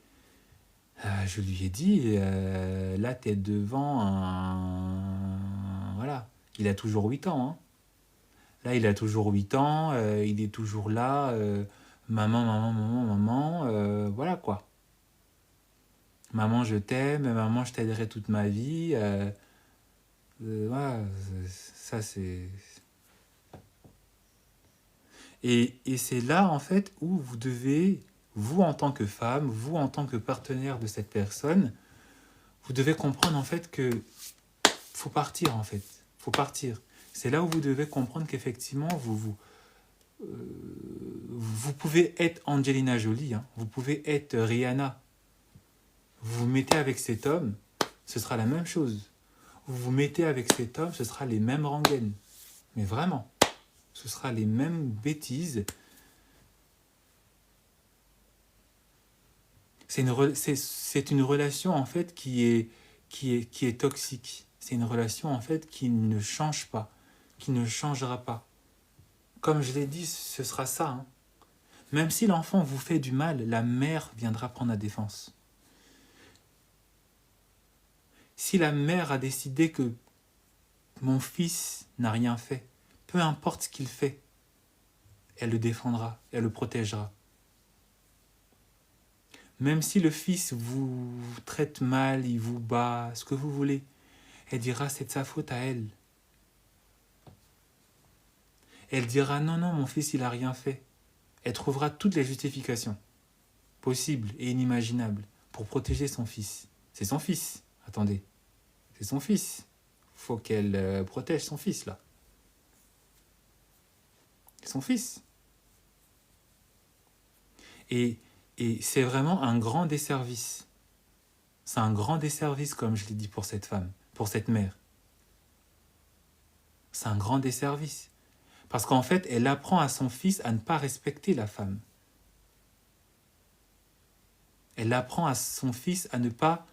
je lui ai dit, là, t'es devant un... Voilà. Il a toujours 8 ans, hein. Là, il a toujours 8 ans, il est toujours là, maman, voilà quoi. Maman, je t'aime, maman, je t'aiderai toute ma vie. Voilà, ça c'est... Et c'est là, en fait, où vous devez, vous en tant que femme, vous en tant que partenaire de cette personne, vous devez comprendre, en fait, que faut partir, en fait. Faut partir. C'est là où vous devez comprendre qu'effectivement, vous pouvez être Angelina Jolie, hein, vous pouvez être Rihanna. Vous vous mettez avec cet homme, ce sera la même chose. Vous vous mettez avec cet homme, ce sera les mêmes rengaines. Mais vraiment, ce sera les mêmes bêtises. C'est une relation en fait qui est toxique. C'est une relation en fait qui ne change pas, qui ne changera pas. Comme je l'ai dit, ce sera ça. Hein. Même si l'enfant vous fait du mal, la mère viendra prendre la défense. Si la mère a décidé que mon fils n'a rien fait, peu importe ce qu'il fait, elle le défendra, elle le protégera. Même si le fils vous traite mal, il vous bat, ce que vous voulez, elle dira c'est de sa faute à elle. Elle dira non, non, mon fils il a rien fait. Elle trouvera toutes les justifications possibles et inimaginables pour protéger son fils. C'est son fils, attendez, c'est son fils. Faut qu'elle protège son fils là. C'est son fils. Et c'est vraiment un grand desservice. C'est un grand desservice, comme je l'ai dit, pour cette femme, pour cette mère. C'est un grand desservice. Parce qu'en fait, elle apprend à son fils à ne pas respecter la femme. Elle apprend à son fils à ne pas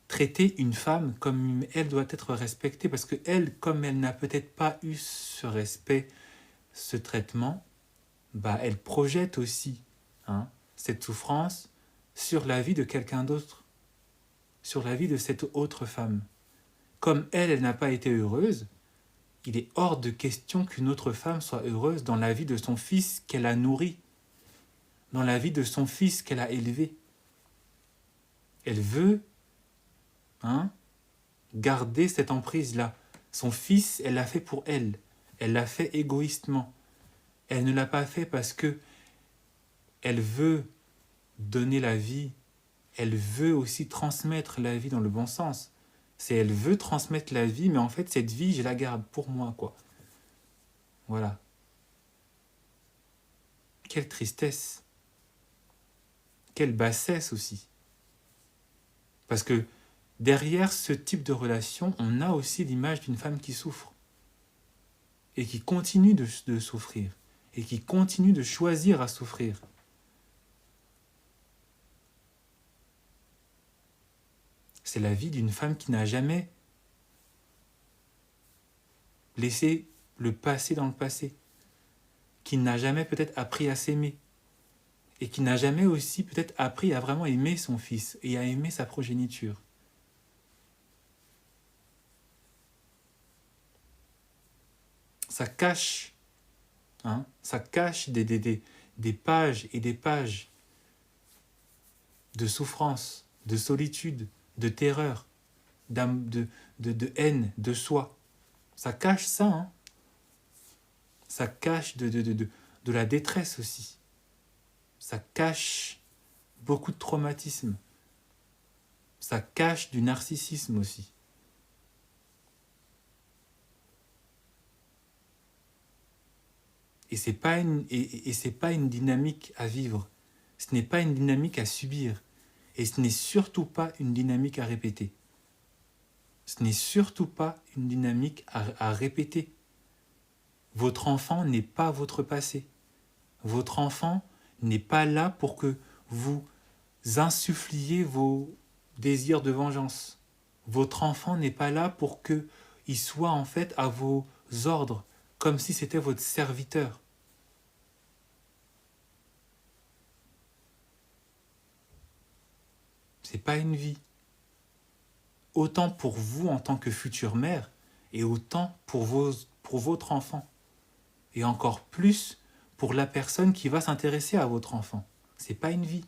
traiter une femme comme elle doit être respectée. Parce que elle, comme elle n'a peut-être pas eu ce respect, ce traitement, elle projette aussi cette souffrance sur la vie de quelqu'un d'autre, sur la vie de cette autre femme. Comme elle n'a pas été heureuse, il est hors de question qu'une autre femme soit heureuse dans la vie de son fils qu'elle a nourri, dans la vie de son fils qu'elle a élevé. Elle veut garder cette emprise-là. Son fils, elle l'a fait pour elle. Elle l'a fait égoïstement. Elle ne l'a pas fait parce que elle veut donner la vie. Elle veut aussi transmettre la vie dans le bon sens. Elle veut transmettre la vie, mais en fait, cette vie, je la garde pour moi, quoi. Voilà. Quelle tristesse. Quelle bassesse aussi. Parce que derrière ce type de relation, on a aussi l'image d'une femme qui souffre. Et qui continue de souffrir. Et qui continue de choisir à souffrir. C'est la vie d'une femme qui n'a jamais laissé le passé dans le passé. Qui n'a jamais peut-être appris à s'aimer. Et qui n'a jamais aussi peut-être appris à vraiment aimer son fils et à aimer sa progéniture. Ça cache, ça cache des pages et des pages de souffrance, de solitude, de terreur, de haine de soi. Ça cache ça, Ça cache de la détresse aussi. Ça cache beaucoup de traumatisme. Ça cache du narcissisme aussi. Et c'est pas une dynamique à vivre. Ce n'est pas une dynamique à subir. Et ce n'est surtout pas une dynamique à répéter. Ce n'est surtout pas une dynamique à répéter. Votre enfant n'est pas votre passé. Votre enfant n'est pas là pour que vous insuffliez vos désirs de vengeance. Votre enfant n'est pas là pour qu'il soit en fait à vos ordres, comme si c'était votre serviteur. C'est pas une vie. Autant pour vous en tant que future mère, et autant pour votre enfant. Et encore plus pour la personne qui va s'intéresser à votre enfant. C'est pas une vie.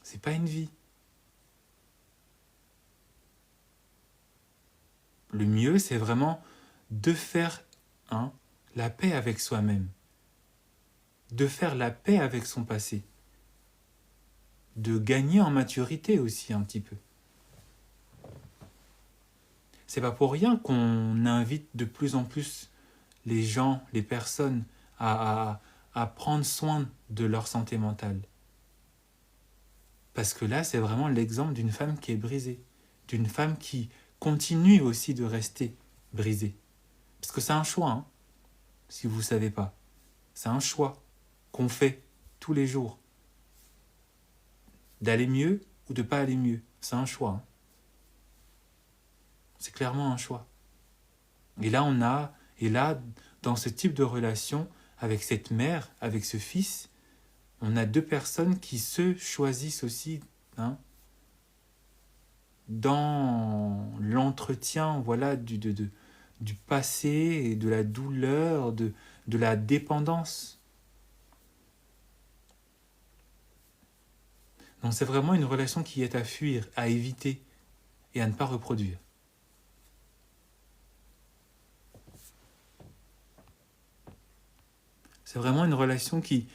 C'est pas une vie. Le mieux, c'est vraiment de faire la paix avec soi-même. De faire la paix avec son passé. De gagner en maturité aussi un petit peu. C'est pas pour rien qu'on invite de plus en plus les gens, les personnes à prendre soin de leur santé mentale. Parce que là, c'est vraiment l'exemple d'une femme qui est brisée. D'une femme qui continue aussi de rester brisée. Parce que c'est un choix, si vous ne savez pas. C'est un choix qu'on fait tous les jours. D'aller mieux ou de ne pas aller mieux. C'est un choix. C'est clairement un choix. Et là, dans ce type de relation, avec cette mère, avec ce fils, on a deux personnes qui se choisissent aussi dans l'entretien du passé et de la douleur, de la dépendance. Donc c'est vraiment une relation qui est à fuir, à éviter et à ne pas reproduire. C'est vraiment une relation qui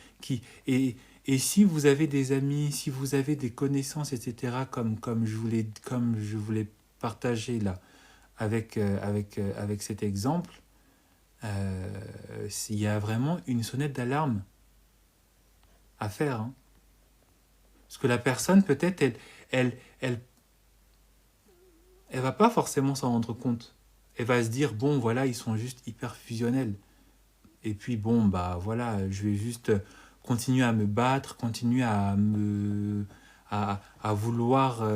et si vous avez des amis, si vous avez des connaissances, etc., comme je voulais partager là, avec cet exemple, il y a vraiment une sonnette d'alarme à faire. Parce que la personne, peut-être, elle elle va pas forcément s'en rendre compte. Elle va se dire, bon, voilà, ils sont juste hyper fusionnels. Et puis, bon, bah voilà, je vais juste continuer à me battre, continuer à vouloir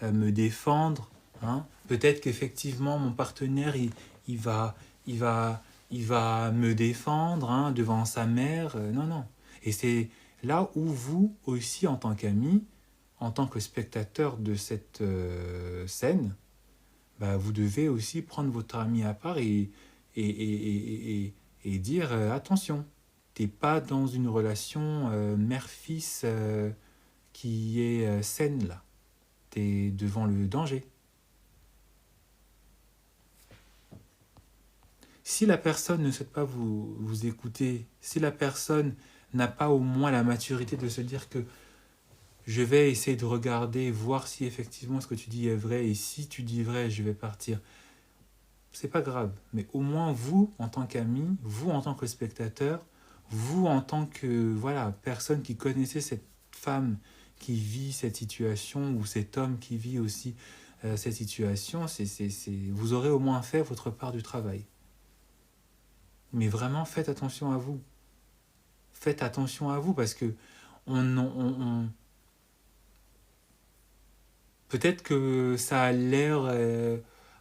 me défendre. Hein. Peut-être qu'effectivement, mon partenaire, il va, il va, il va me défendre hein, devant sa mère. Non, non. Et c'est là où vous aussi, en tant qu'ami, en tant que spectateur de cette scène, bah, vous devez aussi prendre votre ami à part et dire attention, t'es pas dans une relation mère-fils qui est saine là. T'es devant le danger. Si la personne ne souhaite pas vous écouter, si la personne n'a pas au moins la maturité de se dire que je vais essayer de regarder, voir si effectivement ce que tu dis est vrai, et si tu dis vrai, je vais partir. C'est pas grave, mais au moins vous, en tant qu'ami, vous en tant que spectateur, vous en tant que voilà personne qui connaissait cette femme qui vit cette situation ou cet homme qui vit aussi cette situation, vous aurez au moins fait votre part du travail. Mais vraiment, faites attention à vous. Faites attention à vous parce que peut-être que ça a l'air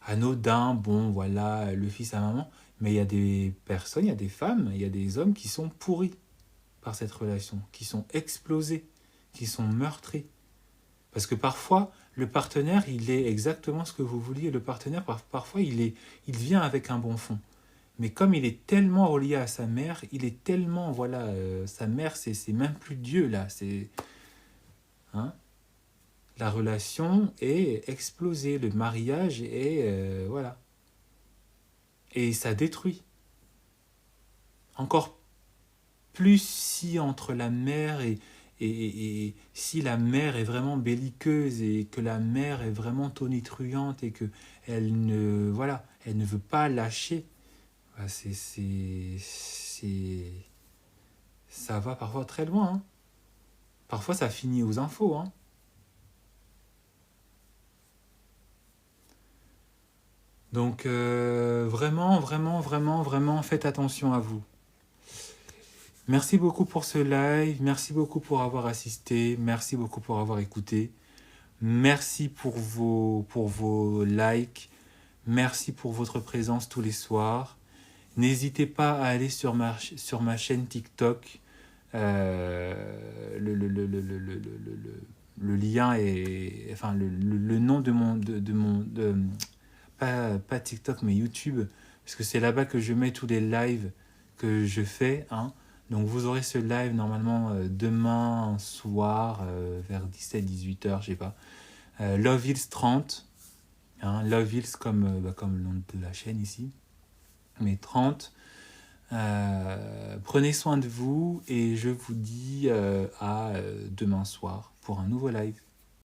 anodin, bon, voilà, le fils à maman, mais il y a des personnes, il y a des femmes, il y a des hommes qui sont pourris par cette relation, qui sont explosés, qui sont meurtris. Parce que parfois, le partenaire, il est exactement ce que vous vouliez. Le partenaire, parfois, il vient avec un bon fond. Mais comme il est tellement relié à sa mère, il est tellement, voilà, sa mère, c'est même plus Dieu, là. C'est, hein, la relation est explosée, le mariage est, voilà. Et ça détruit. Encore plus si entre la mère et si la mère est vraiment belliqueuse et que la mère est vraiment tonitruante et que elle ne, voilà, elle ne veut pas lâcher, bah ça va parfois très loin. Hein. Parfois, ça finit aux infos. Hein. Donc, vraiment, vraiment, vraiment, vraiment, faites attention à vous. Merci beaucoup pour ce live. Merci beaucoup pour avoir assisté. Merci beaucoup pour avoir écouté. Merci pour vos likes. Merci pour votre présence tous les soirs. N'hésitez pas à aller sur ma chaîne TikTok. Le lien est... Enfin, le nom de pas TikTok, mais YouTube. Parce que c'est là-bas que je mets tous les lives que je fais. Hein. Donc vous aurez ce live normalement demain soir vers 17-18h, je sais pas. Love Hills 30. Hein, Love Hills comme le nom de la chaîne ici. Mais 30. Prenez soin de vous et je vous dis à demain soir pour un nouveau live.